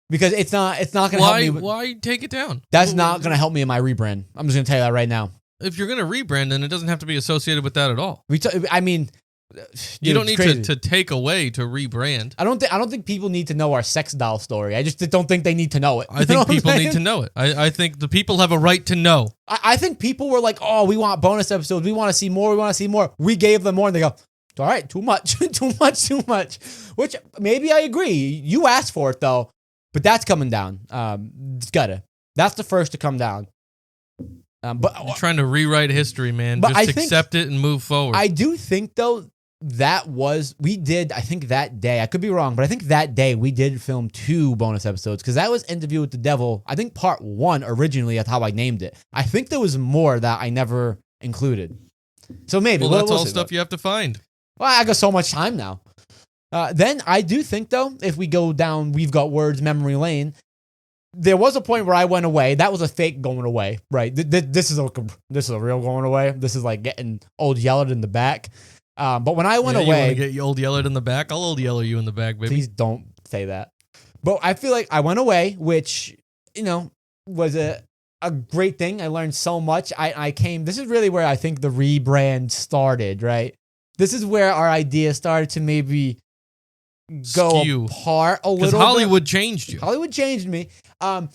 because it's not gonna help me. Why take it down? That's not gonna help me in my rebrand. I'm just gonna tell you that right now. If you're gonna rebrand, then it doesn't have to be associated with that at all. You don't need to take away to rebrand. I don't think people need to know our sex doll story. I just don't think they need to know it. I think people need to know it. I think the people have a right to know. I think people were like, oh, we want bonus episodes. We want to see more. We want to see more. We gave them more, and they go, all right, too much, too much. Which maybe I agree. You asked for it though, but that's coming down. That's the first to come down. But you're trying to rewrite history, man. But just accept it and move forward. I do think though. I think that day, I could be wrong, but I think that day we did film 2 bonus episodes because that was Interview with the Devil. I think part 1 originally, that's how I named it. I think there was more that I never included. So maybe. Well, that's all stuff you have to find. Well, I got so much time now. Then I do think though, if we go down, we've got words, memory lane. There was a point where I went away. That was a fake going away, right? This is a real going away. This is like getting old yelled in the back. But when I went away, you want to get old yelled in the back? I'll old yell you in the back, baby. Please don't say that. But I feel like I went away, which was a great thing. I learned so much. I came. This is really where I think the rebrand started. Right. This is where our idea started to maybe go apart a little. Because Hollywood changed you. Hollywood changed me.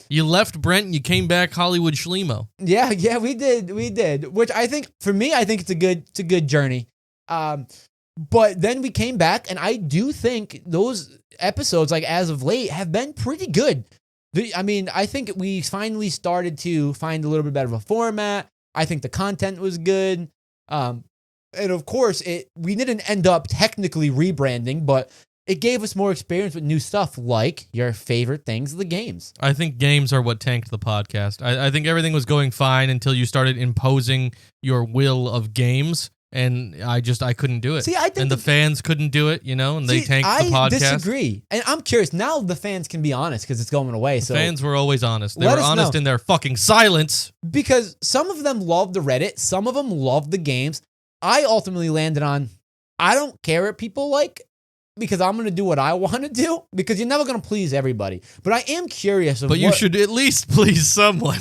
You left Brent and you came back Hollywood Schlemo. Yeah, we did. Which I think for me, I think it's a good journey. But then we came back, and I do think those episodes, like as of late, have been pretty good. I think we finally started to find a little bit better of a format. I think the content was good. And of course, we didn't end up technically rebranding, but it gave us more experience with new stuff, like your favorite things, the games. I think games are what tanked the podcast. I think everything was going fine until you started imposing your will of games. And I couldn't do it. See, I think and the fans couldn't do it, and they tanked the podcast. I disagree. And I'm curious. Now the fans can be honest because it's going away. So fans were always honest. They were honest in their fucking silence. Because some of them loved the Reddit. Some of them loved the games. I ultimately landed on, I don't care what people like because I'm going to do what I want to do because you're never going to please everybody. But I am curious. But you should at least please someone.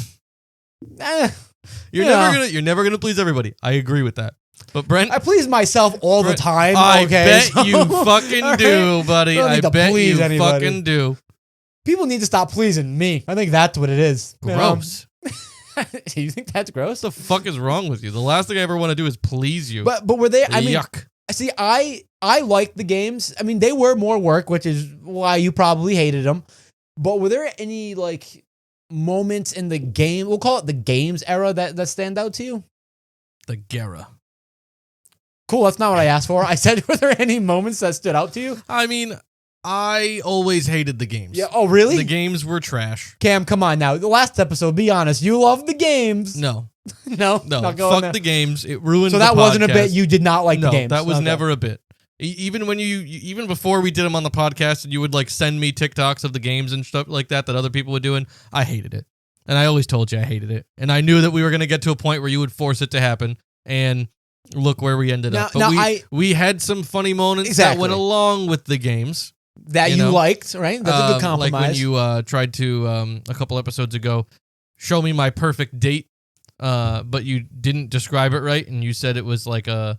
You're never gonna please everybody. I agree with that. But Brent, I please myself all the time. I bet you fucking do, buddy. I bet you fucking do. People need to stop pleasing me. I think that's what it is. Gross. You think that's gross? What the fuck is wrong with you? The last thing I ever want to do is please you. But were they? Yuck. See, I liked the games. I mean, they were more work, which is why you probably hated them. But were there any moments in the game? We'll call it the games era that stand out to you. The Gera. Cool, that's not what I asked for. I said, were there any moments that stood out to you? I mean, I always hated the games. Yeah. Oh, really? The games were trash. Cam, come on now. The last episode, be honest. You loved the games. No. No. Fuck the games. It ruined the podcast. So that wasn't a bit. You did not like the games. No, that was never a bit. Even when even before we did them on the podcast, and you would like send me TikToks of the games and stuff like that other people were doing, I hated it. And I always told you I hated it. And I knew that we were going to get to a point where you would force it to happen. And look where we ended up. But we had some funny moments that went along with the games. That you liked, right? That's a good compromise. Like when you tried to, a couple episodes ago, show me my perfect date, but you didn't describe it right. And you said it was like a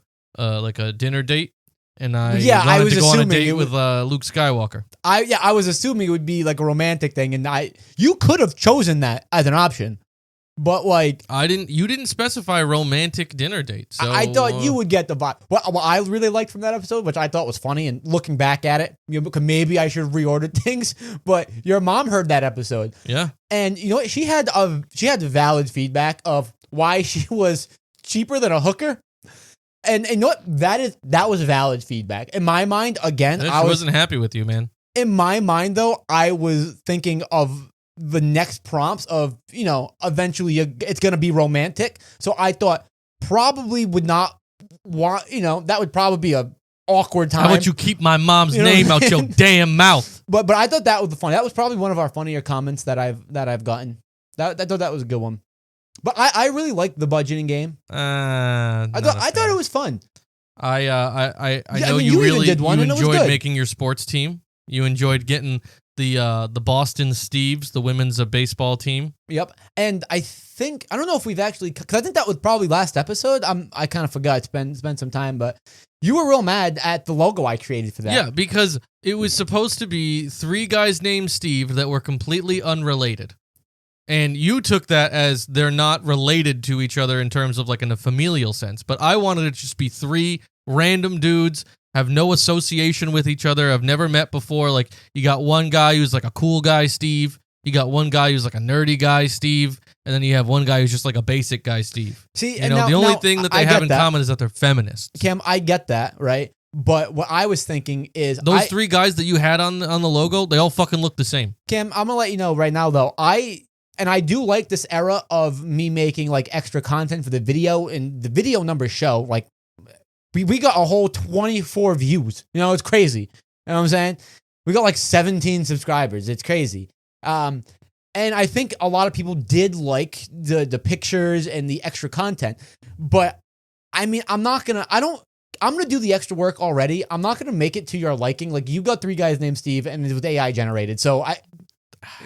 dinner date. And I wanted to go on a date with Luke Skywalker. I was assuming it would be like a romantic thing, and you could have chosen that as an option, but like you didn't specify romantic dinner date. So I thought you would get the vibe. What I really liked from that episode, which I thought was funny, and looking back at it, because maybe I should have reordered things. But your mom heard that episode, yeah, and you know what? She had valid feedback of why she was cheaper than a hooker. And you know what? That was valid feedback. In my mind, again, I wasn't happy with you, man. In my mind, though, I was thinking of the next prompts of, eventually it's going to be romantic. So I thought probably would not want, that would probably be a awkward time. How about you keep my mom's name out your damn mouth? But I thought that was funny. That was probably one of our funnier comments that I've gotten. I thought that was a good one. But I really liked the budgeting game. I thought it was fun. I know you really enjoyed making your sports team. You enjoyed getting the Boston Steves, the women's baseball team. Yep. And I don't know if we've actually, because I think that was probably last episode. I kind of forgot. It's been some time, but you were real mad at the logo I created for that. Yeah, because it was supposed to be 3 guys named Steve that were completely unrelated. And you took that as they're not related to each other in terms of like in a familial sense. But I wanted it to just be 3 random dudes, have no association with each other, have never met before. Like you got one guy who's like a cool guy, Steve. You got one guy who's like a nerdy guy, Steve. And then you have one guy who's just like a basic guy, Steve. See, the only thing that they have in common is that they're feminists. Cam, I get that, right? But what I was thinking is those 3 guys that you had on the logo, they all fucking look the same. Cam, I'm gonna let you know right now though. I do like this era of me making like extra content for the video, and the video numbers show like we got a whole 24 views. It's crazy. You know what I'm saying? We got like 17 subscribers. It's crazy. And I think a lot of people did like the pictures and the extra content. But I mean, I'm gonna do the extra work already. I'm not gonna make it to your liking. Like you got 3 guys named Steve, and it was AI generated. So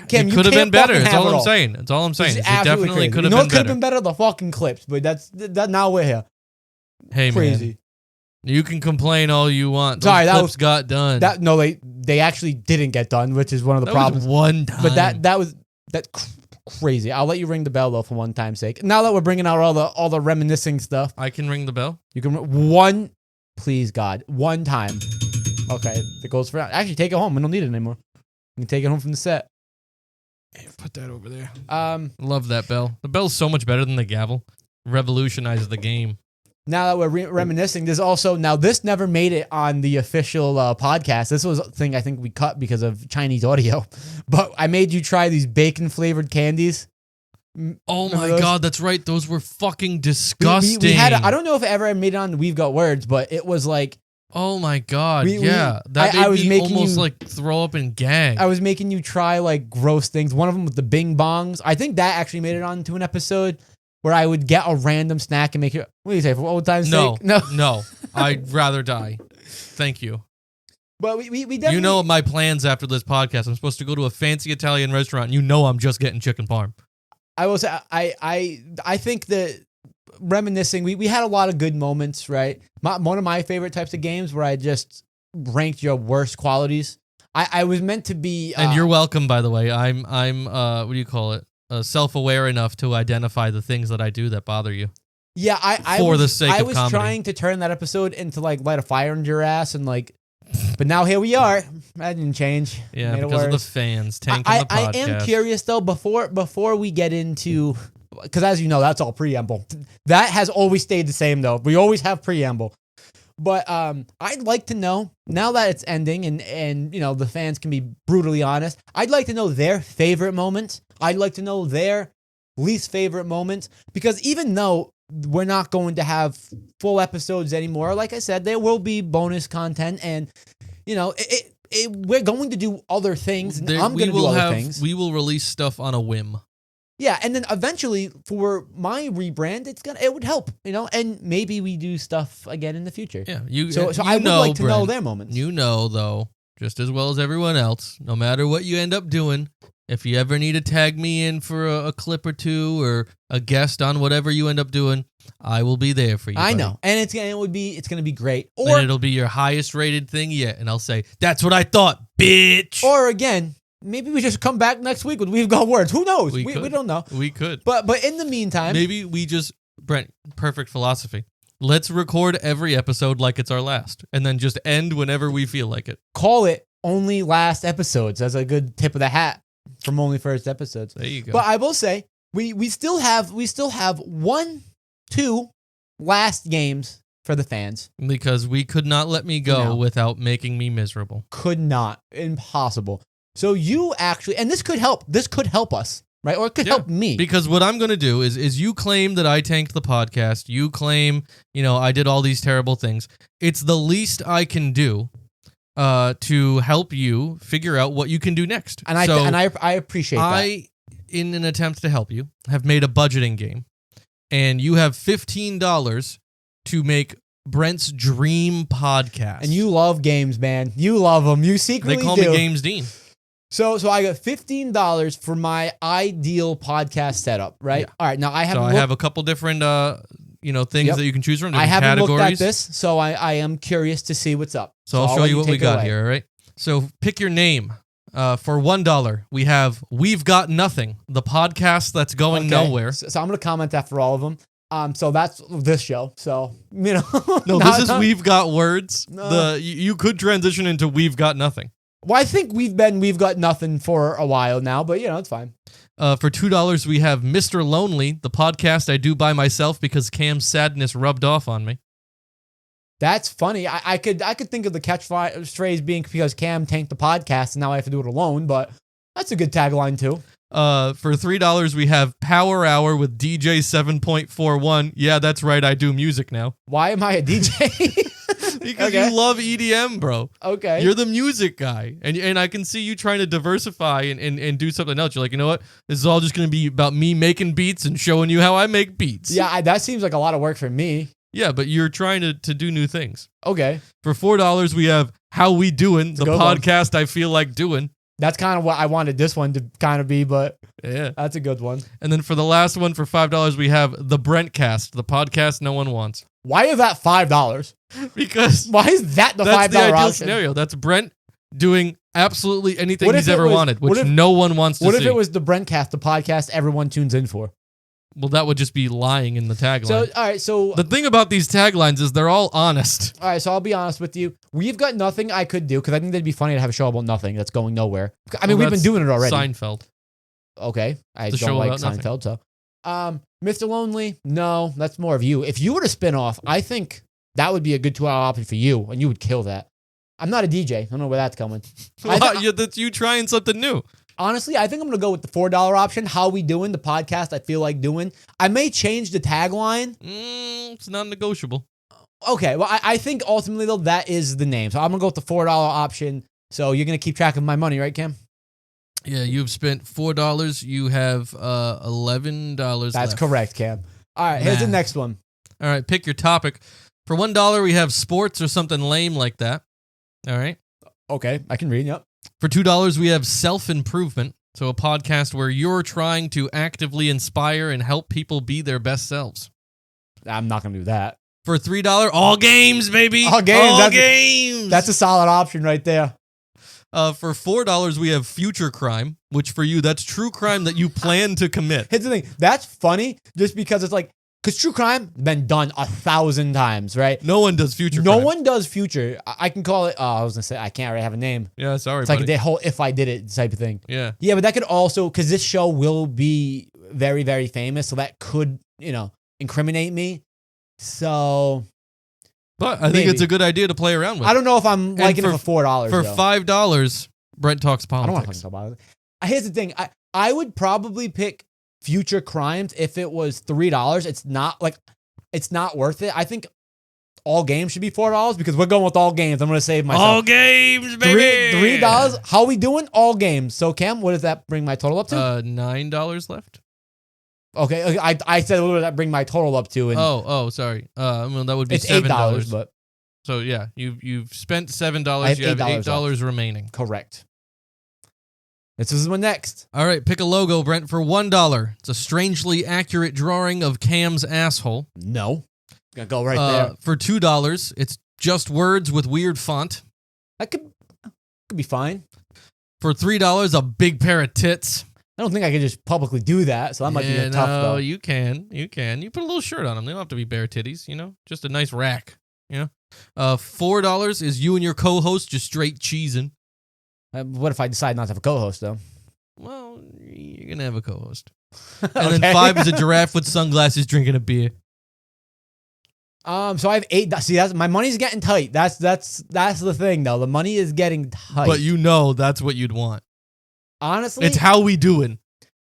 Cam, it could have been better. That's all I'm saying. That's all I'm saying. It definitely could have been better. It could have been better? The fucking clips, but that's now we're here. Hey, crazy. Man. You can complain all you want. Those clips got done. They actually didn't get done, which is one of the problems. Was one time. But that's crazy. I'll let you ring the bell though for one time's sake. Now that we're bringing out all the reminiscing stuff, I can ring the bell. You can please God, one time. Okay, it goes for actually take it home. We don't need it anymore. You can take it home from the set. Put that over there. Love that bell. The bell's so much better than the gavel. Revolutionized the game. Now that we're reminiscing, there's also this never made it on the official podcast. This was a thing I think we cut because of Chinese audio. But I made you try these bacon flavored candies. Oh my God, that's right. Those were fucking disgusting. We had I don't know if it ever made it on We've Got Words, but it was like. Oh my God, yeah. That made me almost like throw up and gag. I was making you try like gross things. One of them was the Bing Bongs. I think that actually made it onto an episode where I would get a random snack and make it. What do you say, for old time's sake? No. I'd rather die. Thank you. But we definitely. You know my plans after this podcast. I'm supposed to go to a fancy Italian restaurant. And I'm just getting chicken parm. I will say, I think that reminiscing, we had a lot of good moments, right? One of my favorite types of games where I just ranked your worst qualities. I was meant to be, and you're welcome, by the way. I'm what do you call it? Self-aware enough to identify the things that I do that bother you. Yeah, I was comedy. trying to turn that episode into like light a fire under your ass and like, but now here we are. That didn't change. Yeah, because of the fans tanking the podcast. I am curious though. Before we get into. Because as you know, that's all preamble. That has always stayed the same, though. We always have preamble. But I'd like to know, now that it's ending and the fans can be brutally honest, I'd like to know their favorite moments. I'd like to know their least favorite moments. Because even though we're not going to have full episodes anymore. Like I said, there will be bonus content, and we're going to do other things. And I'm going to do other things. We will release stuff on a whim. Yeah, and then eventually for my rebrand, it would help, and maybe we do stuff again in the future. Yeah, so I would like to know their moments. Though, just as well as everyone else, no matter what you end up doing, if you ever need to tag me in for a clip or two or a guest on whatever you end up doing, I will be there for you. I buddy. know, and it's gonna be great. And it'll be your highest rated thing yet, and I'll say that's what I thought, bitch. Or again. Maybe we just come back next week with We've Got Words. Who knows? We don't know. We could. But in the meantime... Maybe we just... Brent, perfect philosophy. Let's record every episode like it's our last. And then just end whenever we feel like it. Call it Only Last Episodes. That's a good tip of the hat from Only First Episodes. There you go. But I will say, we still have 2 last games for the fans. Because we could not let me go without making me miserable. Could not. Impossible. So you actually, and this could help us, right? Or it could help me. Because what I'm going to do is you claim that I tanked the podcast. You claim, I did all these terrible things. It's the least I can do to help you figure out what you can do next. And I appreciate that. In an attempt to help you, have made a budgeting game. And you have $15 to make Brent's dream podcast. And you love games, man. You love them. You secretly do. They call me Games Dean. So I got $15 for my ideal podcast setup, right? Yeah. All right, now I have a couple different things that you can choose from. I haven't categories. looked at this, so I am curious to see what's up. So I'll show you what we got here, all right? So pick your name. For $1, we have We've Got Nothing, the podcast that's going nowhere. So I'm going to comment that for all of them. So that's this show. So, No, this is We've Got Words. You could transition into We've Got Nothing. Well, I think we've got nothing for a while now, but it's fine. For $2, we have Mr. Lonely, the podcast I do by myself because Cam's sadness rubbed off on me. That's funny. I could think of the catchphrase being because Cam tanked the podcast and now I have to do it alone, but that's a good tagline too. For $3, we have Power Hour with DJ 7.41. Yeah, that's right. I do music now. Why am I a DJ? Because you love EDM, bro. Okay. You're the music guy. And I can see you trying to diversify and do something else. You're like, you know what? This is all just going to be about me making beats and showing you how I make beats. Yeah, that seems like a lot of work for me. Yeah, but you're trying to do new things. Okay. For $4, we have How We Doing, the podcast I feel like doing. That's kind of what I wanted this one to kind of be, but yeah, that's a good one. And then for the last one, for $5, we have the Brentcast, the podcast no one wants. Why is that $5? Because why is that the $5 that's the ideal option? scenario. That's Brent doing absolutely anything he's ever wanted, which no one wants to see. What if it was the Brentcast, the podcast everyone tunes in for? Well, that would just be lying in the tagline. So, all right, so... The thing about these taglines is they're all honest. All right, so I'll be honest with you. We've got nothing I could do, because I think that'd be funny to have a show about nothing that's going nowhere. I mean, we've been doing it already. Seinfeld. Okay, I don't like Seinfeld, so... Mr. Lonely, no, that's more of you. If you were to spin off, I think that would be a good 2-hour option for you, and you would kill that. I'm not a DJ. I don't know where that's coming. That's you trying something new. Honestly, I think I'm going to go with the $4 option. How we doing? The podcast I feel like doing. I may change the tagline. It's non-negotiable. Okay, well, I think ultimately, though, that is the name. So I'm going to go with the $4 option. So you're going to keep track of my money, right, Cam? Yeah, you've spent $4. You have $11 left. That's correct, Cam. All right, here's the next one. All right, pick your topic. For $1, we have sports or something lame like that. All right. Okay, I can read, yep. For $2, we have self-improvement. So a podcast where you're trying to actively inspire and help people be their best selves. I'm not going to do that. For $3, all games, baby. All games. All games. That's a solid option right there. For $4, we have future crime, which for you, that's true crime that you plan to commit. Here's the thing. That's funny just because it's like, because true crime been done 1,000 times, right? No one does future crime. No one does future. I can call it, I was going to say, I can't really have a name. Yeah, sorry, It's like the whole if I did it type of thing. Yeah. Yeah, but that could also, because this show will be very, very famous, so that could, incriminate me. So... But I think it's a good idea to play around with. I don't know if I'm liking it for $4. For $5, Brent talks politics. I don't want to talk about it. Here's the thing. I would probably pick future crimes if it was $3. It's not like it's not worth it. I think all games should be $4 because we're going with all games. I'm going to save myself. All games, baby. $3. How we doing? All games. So, Cam, what does that bring my total up to? $9 left. Okay, I said what would that bring my total up to? And sorry. Well, that would be it's $7. but So yeah, you've spent $7. You have $8 remaining. Correct. This is my next. All right, pick a logo, Brent, for $1. It's a strangely accurate drawing of Cam's asshole. No, gonna go right there. For $2, it's just words with weird font. That could be fine. For $3, a big pair of tits. I don't think I could just publicly do that, so that might be tough though. You can. You put a little shirt on them. They don't have to be bare titties, Just a nice rack, $4 is you and your co-host just straight cheesing. What if I decide not to have a co-host though? Well, you're gonna have a co-host. And then $5 is a giraffe with sunglasses drinking a beer. So I have $8. See, my money's getting tight. That's the thing though. The money is getting tight. But that's what you'd want. Honestly, it's how we doing.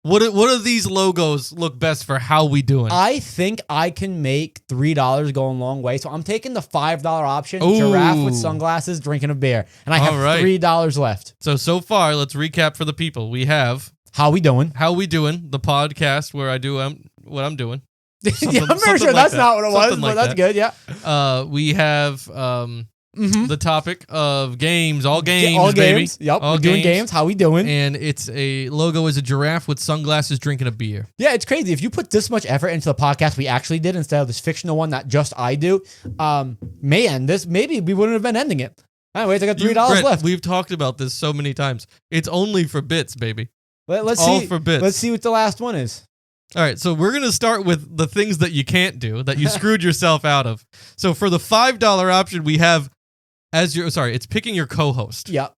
What do these logos look best for how we doing? I think I can make $3 go a long way. So I'm taking the $5 option, giraffe with sunglasses, drinking a beer. And I have $3 left. So far, let's recap for the people. We have How We Doing? How We Doing, the podcast where I do what I'm doing. Yeah, I'm very sure that's not what it was, but that's good, yeah. We have the topic of games, all games, all baby. Games. Yep, we're doing games. How we doing? And it's a logo is a giraffe with sunglasses drinking a beer. Yeah, it's crazy. If you put this much effort into the podcast we actually did instead of this fictional one that just I do, maybe we wouldn't have been ending it. Anyways, I got $3 left. We've talked about this so many times. It's only for bits, baby. Let's all see. For bits. Let's see what the last one is. All right, so we're going to start with the things that you can't do, that you screwed yourself out of. So for the $5 option, we have it's picking your co-host. Yep.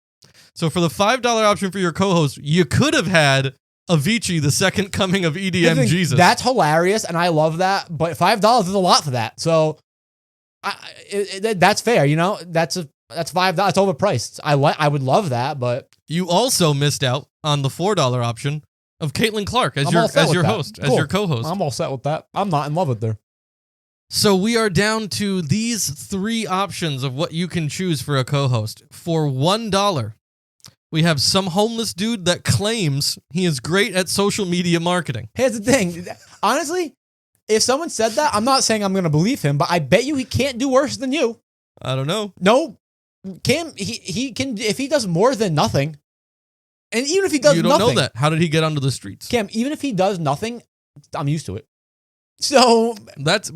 So for the $5 option for your co-host, you could have had Avicii, the second coming of EDM Jesus. That's hilarious, and I love that, but $5 is a lot for that. So that's fair, That's $5. It's overpriced. I would love that, but you also missed out on the $4 option of Caitlin Clark as your host, cool. As your co-host. I'm all set with that. I'm not in love with her. So we are down to these 3 options of what you can choose for a co-host. For $1, we have some homeless dude that claims he is great at social media marketing. Here's the thing. Honestly, if someone said that, I'm not saying I'm going to believe him, but I bet you he can't do worse than you. I don't know. No. Cam, he can, if he does more than nothing, and even if he does nothing. You don't know that. How did he get onto the streets? Cam, even if he does nothing, I'm used to it. So that's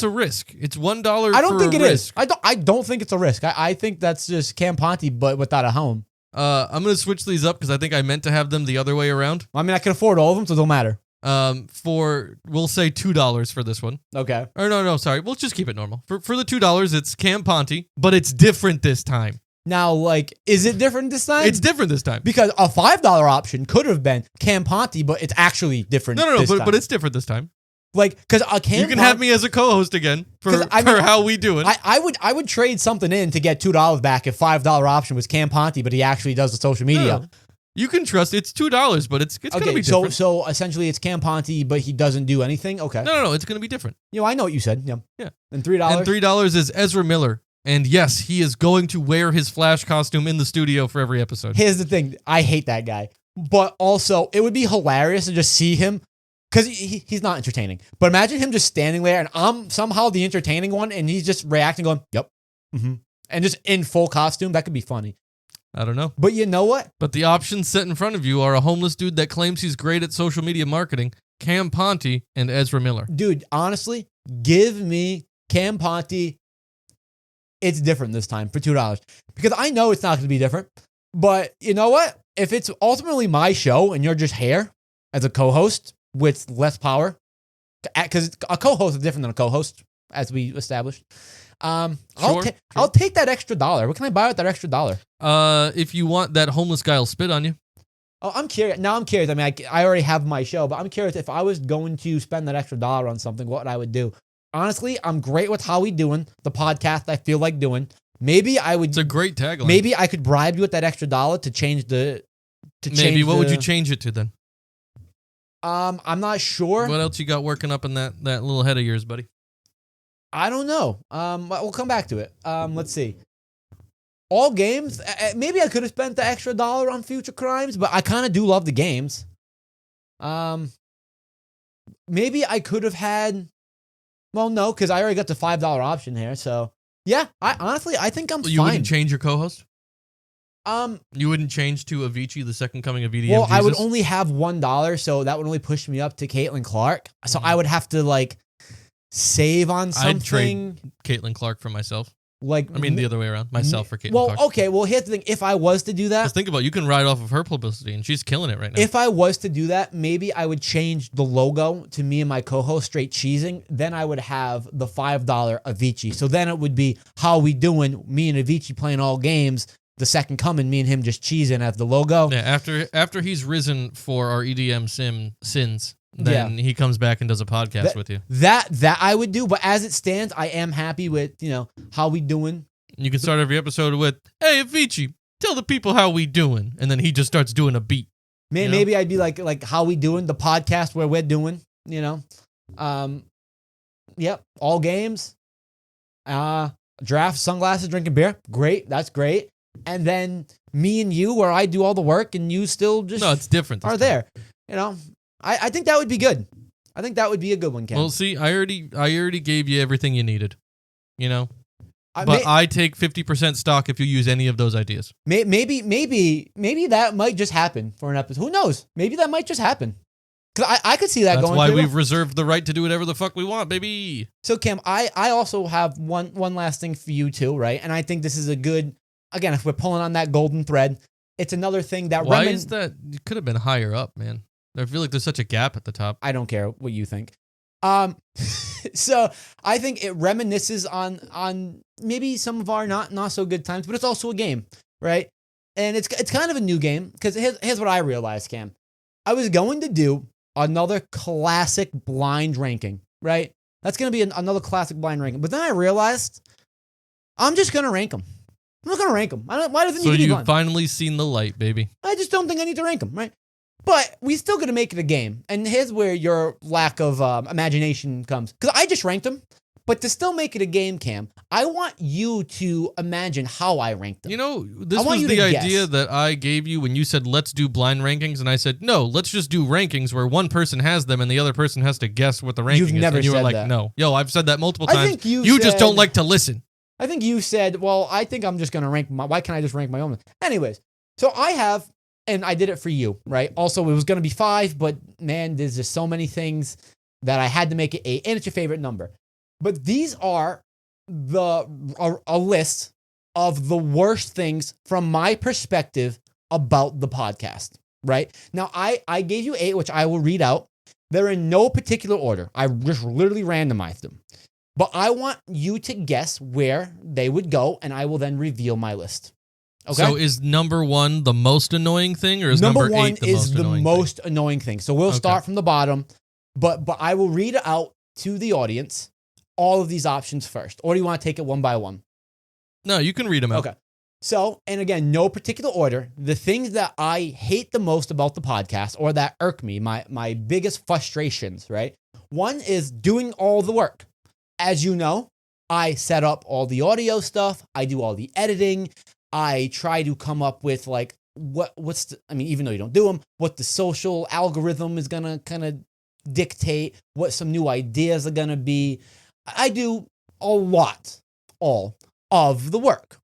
a risk. It's $1. I don't think it risk. is. I don't think it's a risk. I think that's just Cam Ponte, but without a home. I'm gonna switch these up because I think I meant to have them the other way around. I mean, I can afford all of them, so it don't matter. We'll say $2 for this one. Okay. Or no, sorry. We'll just keep it normal. For the $2, it's Cam Ponte, but it's different this time. Now, is it different this time? It's different this time. Because a $5 option could have been Cam Ponte, but it's actually different. No, but it's different this time. Because you can have me as a co-host again for how we do it. I would trade something in to get $2 back if $5 option was Cam Ponte, but he actually does the social media. No. You can trust it's $2, but it's gonna be different. So essentially it's Cam Ponte, but he doesn't do anything. Okay. No, it's gonna be different. I know what you said. Yeah. And $3. And $3 is Ezra Miller. And yes, he is going to wear his Flash costume in the studio for every episode. Here's the thing. I hate that guy. But also, it would be hilarious to just see him, because he's not entertaining. But imagine him just standing there, and I'm somehow the entertaining one, and he's just reacting, going, yep. Mm-hmm. And just in full costume. That could be funny. I don't know. But you know what? But the options set in front of you are a homeless dude that claims he's great at social media marketing, Cam Ponte, and Ezra Miller. Dude, honestly, give me Cam Ponte. It's different this time for $2. Because I know it's not going to be different. But you know what? If it's ultimately my show and you're just here as a co-host with less power, because a co-host is different than a co-host, as we established. I'll take that extra $1. What can I buy with that extra $1? If you want that homeless guy will spit on you. Oh, I'm curious. Now I'm curious. I mean, I already have my show, but I'm curious if I was going to spend that extra $1 on something, what I would do. Honestly, I'm great with how we doing the podcast. I feel like doing. Maybe I would. It's a great tagline. Maybe I could bribe you with that extra $1 to change the. What would you change it to then? I'm not sure. What else you got working up in that little head of yours, buddy? I don't know. We'll come back to it. Let's see. All games. Maybe I could have spent the extra $1 on Future Crimes, but I kind of do love the games. Maybe I could have had. Well, no, because I already got the $5 option here. So yeah, I think I'm fine. You wouldn't change your co-host? Um, You wouldn't change to Avicii, the second coming of EDM well, Jesus? I would only have $1, so that would only push me up to Caitlin Clark. So I would have to like save on something. I'd trade Caitlin Clark for myself. Like, I mean, the other way around. Myself for Caitlin well, Clark. okay. Well, here's the thing. If I was to do that, Just think about it. You can ride off of her publicity, and she's killing it right now. if I was to do that, maybe I would change the logo to me and my co-host straight cheesing. Then I would have the $5 Avicii. So then it would be how we doing? Me and Avicii playing all games. The second coming, me and him just cheesing as the logo. Yeah, after he's risen for our EDM sins, then he comes back and does a podcast with you. That I would do. But as it stands, I am happy with how we doing. You can start every episode with, "Hey, Avicii, tell the people how we doing," and then he just starts doing a beat. Maybe I'd be like how we doing, the podcast where we're doing. Yep, all games. Draft, sunglasses, drinking beer. Great, that's great. And then me and you, where I do all the work and you still just it's different. Are there? I think that would be good. I think that would be a good one, Ken. Well, see, I already gave you everything you needed. But I take 50% stock if you use any of those ideas. Maybe that might just happen for an episode. Who knows? Maybe that might just happen. Because I could see that going. That's why we've reserved the right to do whatever the fuck we want, baby. So, Cam, I also have one last thing for you too, right? And I think this is a good. Again, if we're pulling on that golden thread, it's another thing that. Why is that? It could have been higher up, man. I feel like there's such a gap at the top. I don't care what you think. So I think it reminisces on maybe some of our not so good times, but it's also a game, right? And it's kind of a new game because here's what I realized, Cam. I was going to do another classic blind ranking, right? That's going to be another classic blind ranking. But then I realized I'm just going to rank them. I'm not going to rank them. Why does it need to be blind? So you've finally seen the light, baby. I just don't think I need to rank them, right? But we still going to make it a game. And here's where your lack of imagination comes. Because I just ranked them. But to still make it a game, Cam, I want you to imagine how I ranked them. This was the idea that I gave you when you said, let's do blind rankings. And I said, no, let's just do rankings where one person has them and the other person has to guess what the ranking is. You've never and you said were like, that. no. Yo, I've said that multiple times. I think you just don't like to listen. I think you said, well, I think I'm just going to rank why can't I just rank my own? Anyways, so I have, and I did it for you, right? Also, it was going to be 5, but man, there's just so many things that I had to make it 8, and it's your favorite number. But these are a list of the worst things from my perspective about the podcast, right? Now, I gave you 8, which I will read out. They're in no particular order. I just literally randomized them. But I want you to guess where they would go, and I will then reveal my list. Okay? So is number 1 the most annoying thing, or is number 8 the most annoying thing? Number 1 is the most annoying thing. So we'll start from the bottom, but I will read out to the audience all of these options first. Or do you want to take it one by one? No, you can read them out. Okay. So, and again, no particular order. The things that I hate the most about the podcast or that irk me, my biggest frustrations, right? One is doing all the work. As you know, I set up all the audio stuff. I do all the editing. I try to come up with like even though you don't do them, what the social algorithm is going to kind of dictate, what some new ideas are going to be. I do all of the work.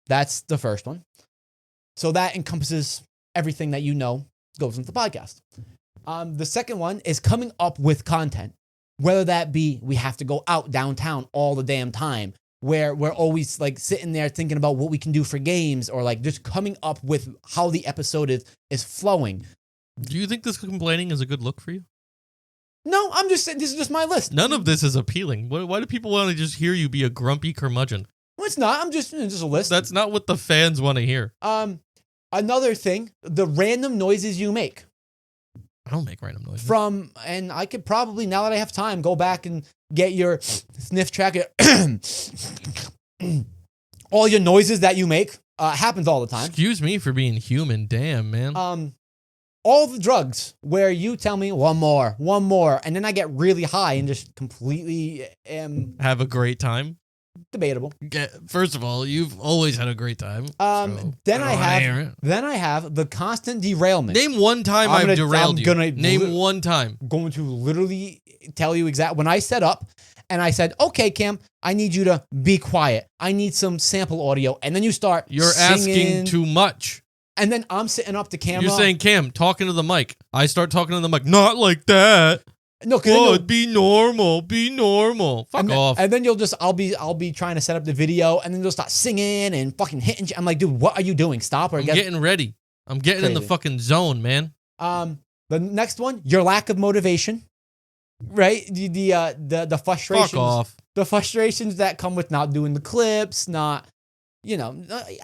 That's the first one. So that encompasses everything that goes into the podcast. The second one is coming up with content, whether that be we have to go out downtown all the damn time, where we're always like sitting there thinking about what we can do for games, or like just coming up with how the episode is flowing. Do you think this complaining is a good look for you? No, I'm just saying, this is just my list. None of this is appealing. Why do people want to just hear you be a grumpy curmudgeon? Well, it's not. I'm just a list. That's not what the fans want to hear. Another thing, the random noises you make. I don't make random noises. And I could probably, now that I have time, go back and get your sniff track. All your noises that you make happens all the time. Excuse me for being human. Damn, man. all the drugs where you tell me one more, and then I get really high and just completely am Have a great time. debatable. First of all, you've always had a great time. Then I have the constant derailment. Name one time I've derailed you. Name one time. Going to literally tell you exactly when I set up and I said, okay, Cam, I need you to be quiet. I need some sample audio. And then you start You're singing, asking too much. and then I'm sitting up to camera. You're saying, Cam, talking to the mic. I start talking to the mic. Not like that. No, be normal. Be normal. Fuck off. And then I'll be trying to set up the video, and then you'll start singing and fucking hitting. I'm like, dude, what are you doing? Stop or I'm getting ready. I'm getting in the fucking zone, man. The next one, your lack of motivation, right? The frustrations. Fuck off. The frustrations that come with not doing the clips, not,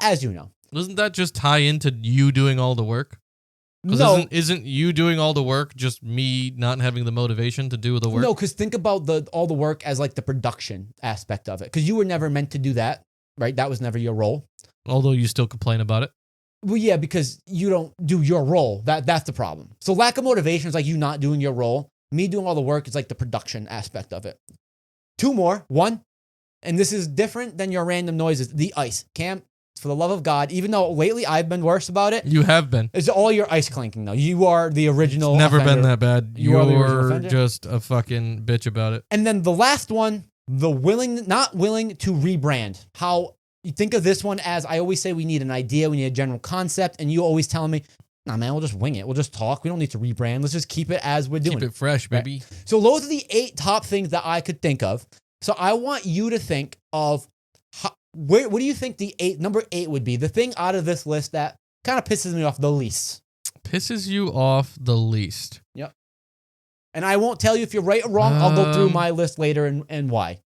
as you know. Doesn't that just tie into you doing all the work? No, isn't you doing all the work just me not having the motivation to do the work? No, because think about all the work as like the production aspect of it. Because you were never meant to do that, right? That was never your role. Although you still complain about it. Well, yeah, because you don't do your role. That's the problem. So lack of motivation is like you not doing your role. Me doing all the work is like the production aspect of it. Two more. One, and this is different than your random noises. The ice. Cam, for the love of God, even though lately I've been worse about it. You have been. It's all your ice clinking, though. You are the original It's never offender. been that bad. You're just a fucking bitch about it. And then the last one, not willing to rebrand. How you think of this one as, I always say we need an idea, we need a general concept, and you always telling me, nah, man, we'll just wing it. We'll just talk. We don't need to rebrand. Let's just keep it as we're doing. Keep it fresh, baby. Right. So those are the 8 top things that I could think of. So I want you to think of what do you think the number 8 would be? The thing out of this list that kind of pisses me off the least. Pisses you off the least. Yep. And I won't tell you if you're right or wrong. I'll go through my list later and why.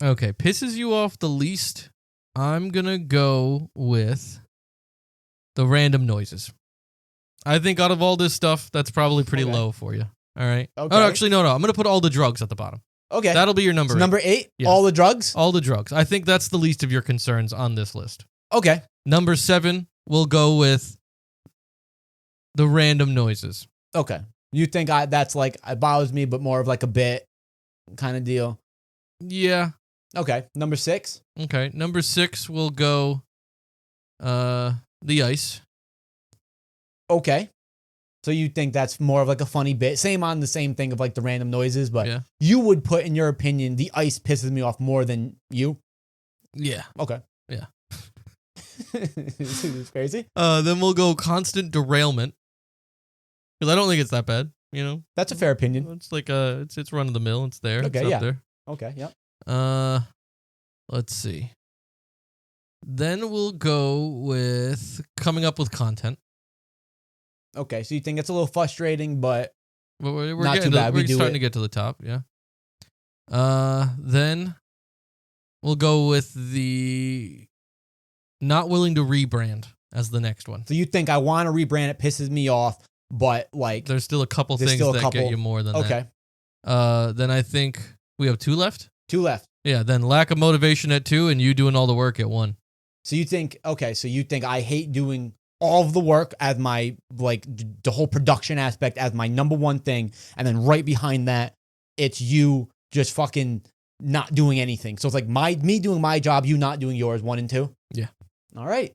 Okay, pisses you off the least. I'm going to go with the random noises. I think out of all this stuff, that's probably pretty low for you. All right? Okay. Oh, actually, no. I'm going to put all the drugs at the bottom. Okay. That'll be your number 8. Number 8? Yeah. All the drugs? All the drugs. I think that's the least of your concerns on this list. Okay. Number 7, we'll go with the random noises. Okay. You think that's like, it bothers me, but more of like a bit kind of deal? Yeah. Okay. Number 6? Okay. Number 6, we'll go the ice. Okay. So you think that's more of like a funny bit. Same on the same thing of like the random noises, but you would put, in your opinion, the ice pisses me off more than you? Yeah. Okay. Yeah. This is crazy. Then we'll go constant derailment. Because I don't think it's that bad, That's a fair opinion. It's like it's run of the mill. It's there. Okay, it's up there. Okay, yeah. Let's see. Then we'll go with coming up with content. Okay, so you think it's a little frustrating, but we're not too bad. We're starting to get to the top, yeah. Then we'll go with the not willing to rebrand as the next one. So you think I want to rebrand, it pisses me off, but like there's still a couple things that get you more than that. Okay. Then I think we have 2 left. 2 left. Yeah, then lack of motivation at 2 and you doing all the work at 1. So you think I hate doing all of the work as my, like, the whole production aspect as my number 1 thing, and then right behind that, it's you just fucking not doing anything. So it's like me doing my job, you not doing yours, 1 and 2? Yeah. All right.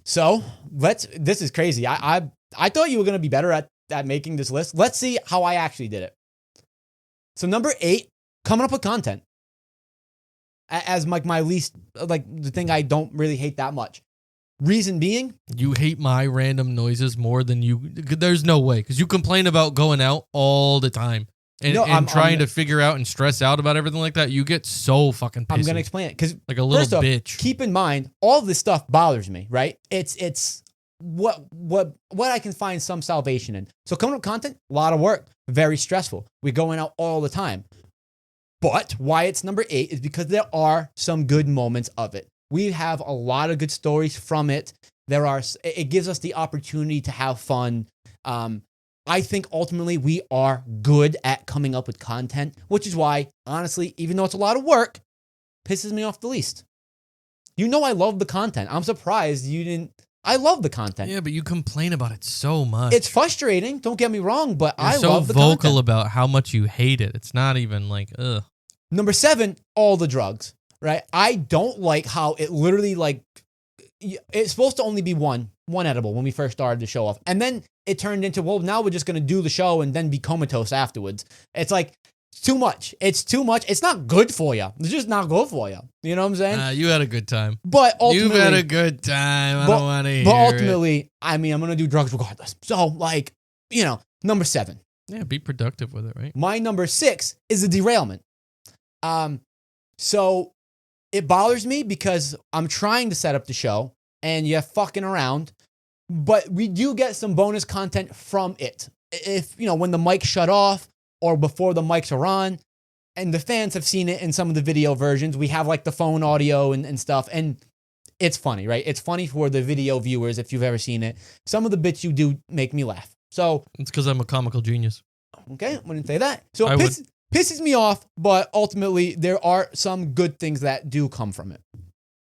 So this is crazy. I thought you were going to be better at making this list. Let's see how I actually did it. So number 8, coming up with content. As like my least, like the thing I don't really hate that much. Reason being, you hate my random noises more than you. There's no way, because you complain about going out all the time and trying to figure out and stress out about everything like that. You get so fucking pissy. I'm gonna explain it because like a little bitch. Keep in mind, all this stuff bothers me. Right? It's what I can find some salvation in. So coming up with content, a lot of work, very stressful. We're going out all the time. But why it's number 8 is because there are some good moments of it. We have a lot of good stories from it. It gives us the opportunity to have fun. I think ultimately we are good at coming up with content, which is why, honestly, even though it's a lot of work, pisses me off the least. I love the content. I'm surprised you didn't I love the content. Yeah, but you complain about it so much. It's frustrating. Don't get me wrong, but You're I so love the vocal content. about how much you hate it. It's not even like, ugh. Number 7, all the drugs, right? I don't like how it literally like, it's supposed to only be one edible when we first started the show off. And then it turned into, well, now we're just going to do the show and then be comatose afterwards. It's like, it's too much. It's too much. It's not good for you. It's just not good for you. You know what I'm saying? You had a good time. But ultimately, You've had a good time. I don't want to hear But ultimately, I mean, I'm going to do drugs regardless. So, like, number 7. Yeah, be productive with it, right? My number 6 is a derailment. So it bothers me because I'm trying to set up the show and you're fucking around, but we do get some bonus content from it. If, when the mic shut off or before the mics are on, and the fans have seen it in some of the video versions, we have like the phone audio and stuff. And it's funny, right? It's funny for the video viewers if you've ever seen it. Some of the bits you do make me laugh. So it's because I'm a comical genius. Okay, I wouldn't say that. So it pisses me off, but ultimately there are some good things that do come from it.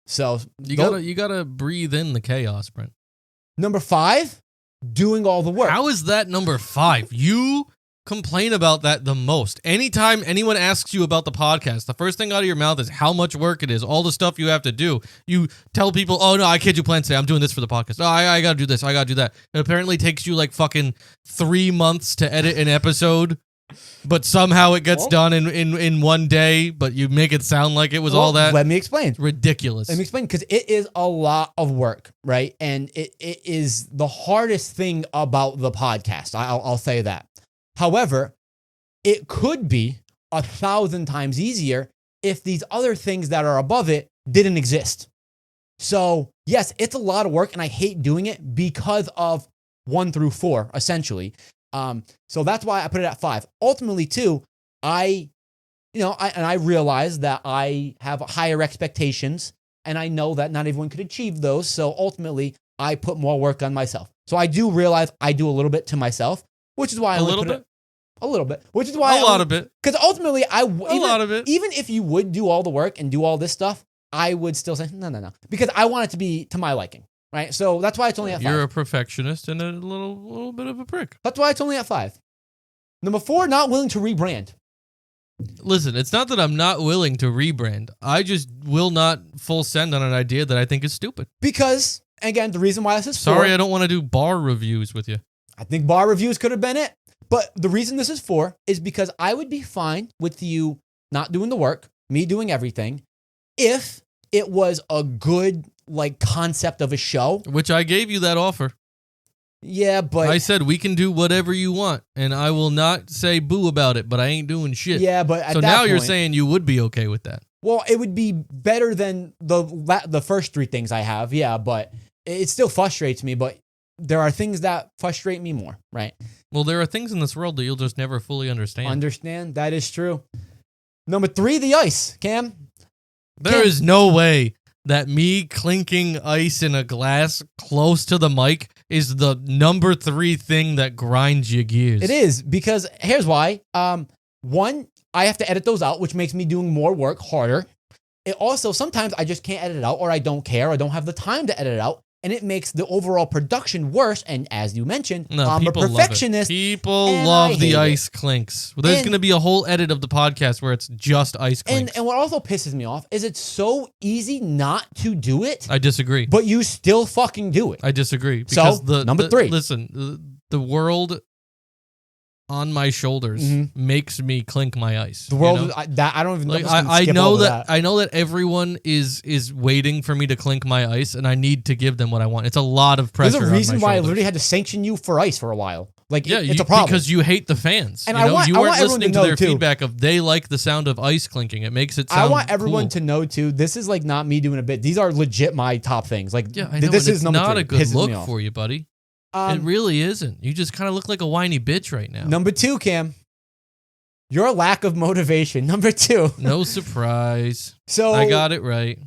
So you gotta breathe in the chaos, Brent. Number 5, doing all the work. How is that number 5? You complain about that the most. Anytime anyone asks you about the podcast, the first thing out of your mouth is how much work it is, all the stuff you have to do. You tell people, oh no, I can't do plans today. I'm doing this for the podcast. Oh, I gotta do this. I gotta do that. It apparently takes you like fucking 3 months to edit an episode, but somehow it gets done in one day, but you make it sound like it was all that. Let me explain. It's ridiculous. Let me explain, because it is a lot of work, right? And it is the hardest thing about the podcast. I'll say that. However, it could be 1,000 times easier if these other things that are above it didn't exist. So yes, it's a lot of work and I hate doing it because of 1 through 4, essentially. So that's why I put it at 5. Ultimately too, I realize that I have higher expectations and I know that not everyone could achieve those. So ultimately I put more work on myself. So I do realize I do a little bit to myself, which is why a little bit, which is why a lot of it, because ultimately a lot of it. Even if you would do all the work and do all this stuff, I would still say no, because I want it to be to my liking, right? So that's why it's only at 5. You're a perfectionist and a little bit of a prick. That's why it's only at 5. Number 4, not willing to rebrand. Listen, it's not that I'm not willing to rebrand. I just will not full send on an idea that I think is stupid. Because again, the reason why this is 4, sorry, I don't want to do bar reviews with you. I think bar reviews could have been it. But the reason this is 4 is because I would be fine with you not doing the work, me doing everything, if it was a good like concept of a show. Which I gave you that offer. Yeah, but I said we can do whatever you want, and I will not say boo about it, but I ain't doing shit. Yeah, but at so that now point, you're saying you would be okay with that. Well, it would be better than the first 3 things I have. Yeah, but it still frustrates me, but there are things that frustrate me more, right? Well, there are things in this world that you'll just never fully understand. That is true. Number 3, the ice, Cam. There is no way that me clinking ice in a glass close to the mic is the number 3 thing that grinds your gears. It is, because here's why. 1, I have to edit those out, which makes me doing more work harder. It also, sometimes I just can't edit it out, or I don't care, I don't have the time to edit it out, and it makes the overall production worse. And as you mentioned, I'm a perfectionist. People love the ice clinks. Well, there's going to be a whole edit of the podcast where it's just ice clinks. And what also pisses me off is it's so easy not to do it. I disagree. But you still fucking do it. I disagree. Because number 3. Listen, the world on my shoulders makes me clink my ice. The world, I don't even know. I know that everyone is waiting for me to clink my ice, and I need to give them what I want. It's a lot of pressure. There's a reason why I literally had to sanction you for ice for a while. Like, yeah, it's a problem because you hate the fans. And you weren't listening to their too. feedback of they like the sound of ice clinking. It makes it sound I want everyone cool. to know too. This is like not me doing a bit. These are legit my top things. Like, yeah, I know, this is number 3. Not a good look for you, buddy. It really isn't. You just kind of look like a whiny bitch right now. Number 2, Cam. Your lack of motivation. Number 2. No surprise. So I got it right.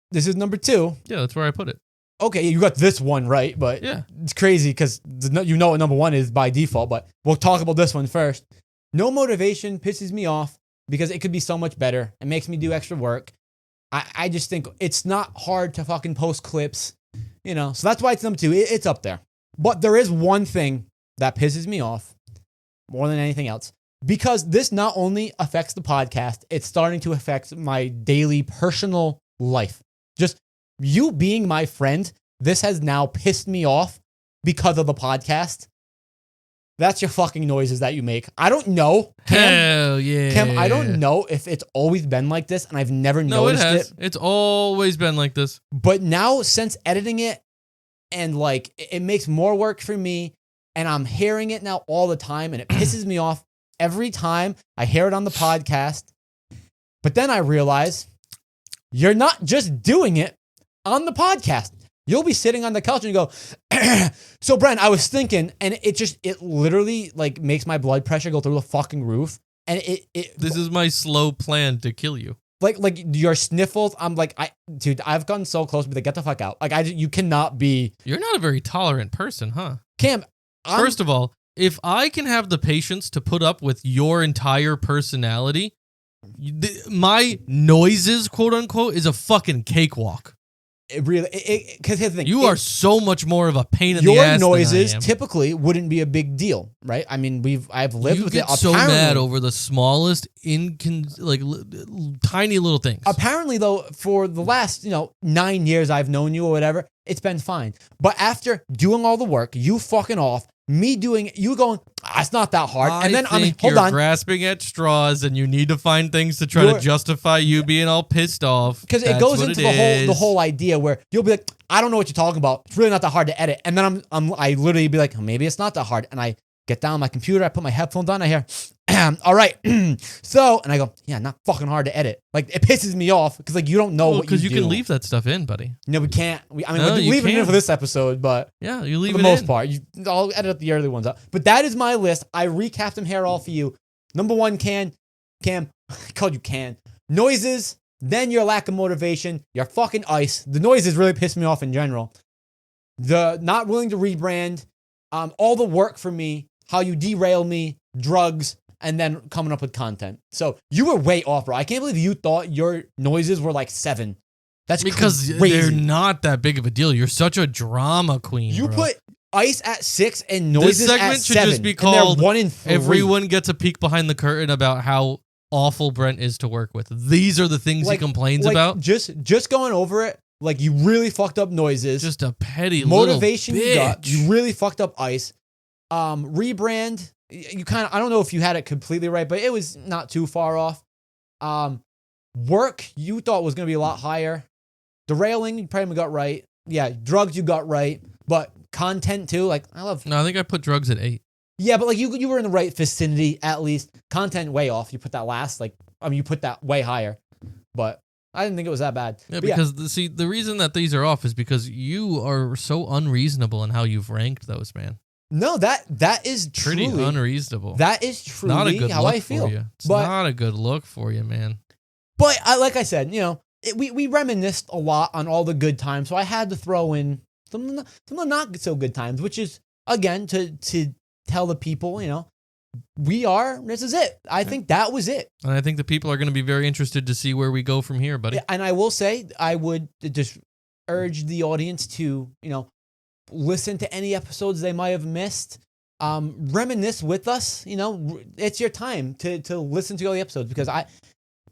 This is number 2. Yeah, that's where I put it. Okay, you got this one right, but yeah, it's crazy because you know what number 1 is by default, but we'll talk about this one first. No motivation pisses me off because it could be so much better. It makes me do extra work. I just think it's not hard to fucking post clips So that's why it's number 2. It's up there. But there is one thing that pisses me off more than anything else, because this not only affects the podcast, it's starting to affect my daily personal life. Just you being my friend, this has now pissed me off because of the podcast. That's your fucking noises that you make. I don't know. Hell yeah. Cam, I don't know if it's always been like this, and I've never noticed it. It's always been like this. But now, since editing it, and like it makes more work for me, and I'm hearing it now all the time, and it pisses me off every time I hear it on the podcast. But then I realize you're not just doing it on the podcast. You'll be sitting on the couch and you go, so Brent, I was thinking, and it literally like makes my blood pressure go through the fucking roof. And this is my slow plan to kill you. Like your sniffles. I'm like, dude, I've gotten so close, but get the fuck out. Like you cannot be. You're not a very tolerant person, huh? Cam, first of all, if I can have the patience to put up with your entire personality, my noises, quote unquote, is a fucking cakewalk. It really, because here's the thing. You are so much more of a pain in the ass. Your noises than I am. Typically wouldn't be a big deal, right? I mean, I've lived with it. You get so mad over the smallest, tiny little things. Apparently, though, for the last 9 years I've known you or whatever, it's been fine. But after doing all the work, you fucking off, me doing it, you going, it's not that hard. And then hold on, grasping at straws, and you need to find things to try to justify you being all pissed off. Because it goes into the whole idea where you'll be like, I don't know what you're talking about. It's really not that hard to edit. And then I literally be like, maybe it's not that hard. And I get down on my computer, I put my headphones on, I hear, all right. So, and I go, yeah, not fucking hard to edit. Like, it pisses me off because like you don't know what you do. Because you can leave that stuff in, buddy. No, we can't. We're leaving it in for this episode, but yeah, you leave for it the most in. part. I'll edit the early ones out. But that is my list. I recapped them here all for you. Number 1, Cam, I called you Can. Noises, then your lack of motivation, your fucking ice. The noises really piss me off in general. The not willing to rebrand, all the work for me, how you derail me, drugs, and then coming up with content. So you were way off, bro. I can't believe you thought your noises were like 7. That's because crazy. They're not that big of a deal. You're such a drama queen. You bro. Put ice at 6 and noises this segment at should 7. Just be called 1 in 3. Everyone gets a peek behind the curtain about how awful Brent is to work with. These are the things he complains about. Just going over it. Like you really fucked up noises. Just a petty motivation little you bitch. got. You really fucked up ice. Rebrand. You kind of, I don't know if you had it completely right, but it was not too far off. Work, you thought was going to be a lot higher. Derailing, you probably got right. Yeah, drugs, you got right. But content too, like No, I think I put drugs at 8. Yeah, but like you were in the right vicinity at least. Content way off. You put that last, you put that way higher. But I didn't think it was that bad. Yeah, because the reason that these are off is because you are so unreasonable in how you've ranked those, man. No, that is pretty truly unreasonable. That is truly not a good how look I feel. For you. It's not a good look for you, man. But like I said, we reminisced a lot on all the good times, so I had to throw in some of the not so good times, which is again to tell the people, this is it. I think that was it. And I think the people are going to be very interested to see where we go from here, buddy. Yeah, and I will say, I would just urge the audience to, listen to any episodes they might have missed. Reminisce with us. It's your time to listen to all the episodes because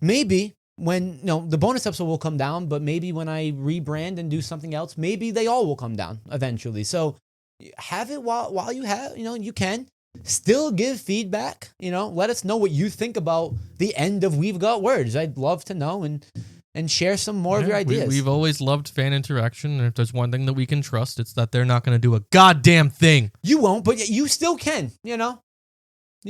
maybe when the bonus episode will come down, but maybe when I rebrand and do something else, maybe they all will come down eventually. So have it while you have, you can still give feedback. Let us know what you think about the end of We've Got Words. I'd love to know and share some more of your ideas. We've always loved fan interaction, and if there's one thing that we can trust, it's that they're not going to do a goddamn thing. You won't, but you still can, You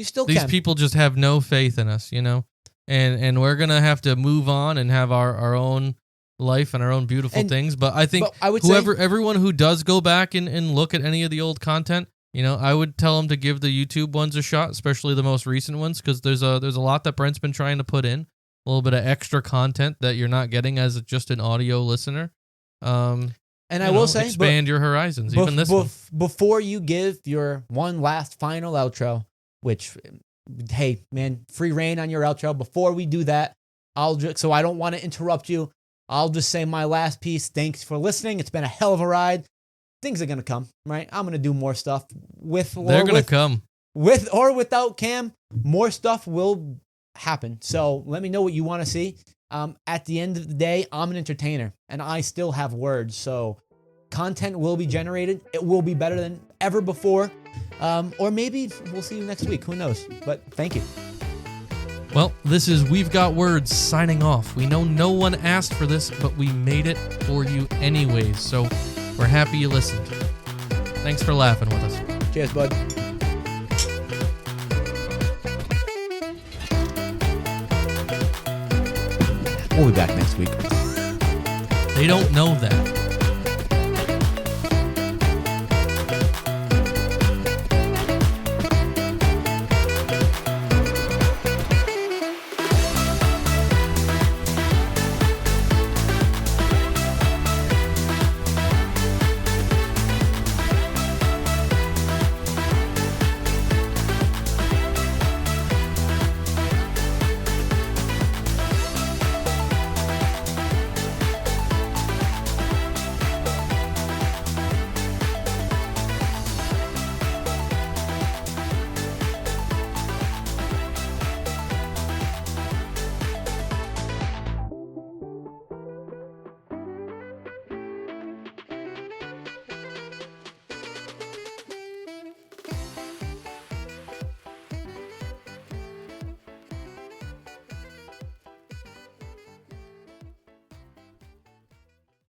still can. These people just have no faith in us, and we're going to have to move on and have our own life and our own beautiful things. But I think everyone who does go back and look at any of the old content, I would tell them to give the YouTube ones a shot, especially the most recent ones, because there's a lot that Brent's been trying to put in. A little bit of extra content that you're not getting as just an audio listener. And I will say, expand your horizons. Even this one. Before you give your one last final outro, which, hey man, free reign on your outro. Before we do that, so I don't want to interrupt you. I'll just say my last piece. Thanks for listening. It's been a hell of a ride. Things are going to come, right? I'm going to do more stuff They're going to come. With or without Cam. More stuff will happen. So let me know what you want to see. At the end of the day, I'm an entertainer and I still have words. So content will be generated. It will be better than ever before. Or maybe we'll see you next week. Who knows? But thank you. Well, this is We've Got Words signing off. We know no one asked for this, but we made it for you anyways. So we're happy you listened. Thanks for laughing with us. Cheers, bud. We'll be back next week. They don't know that.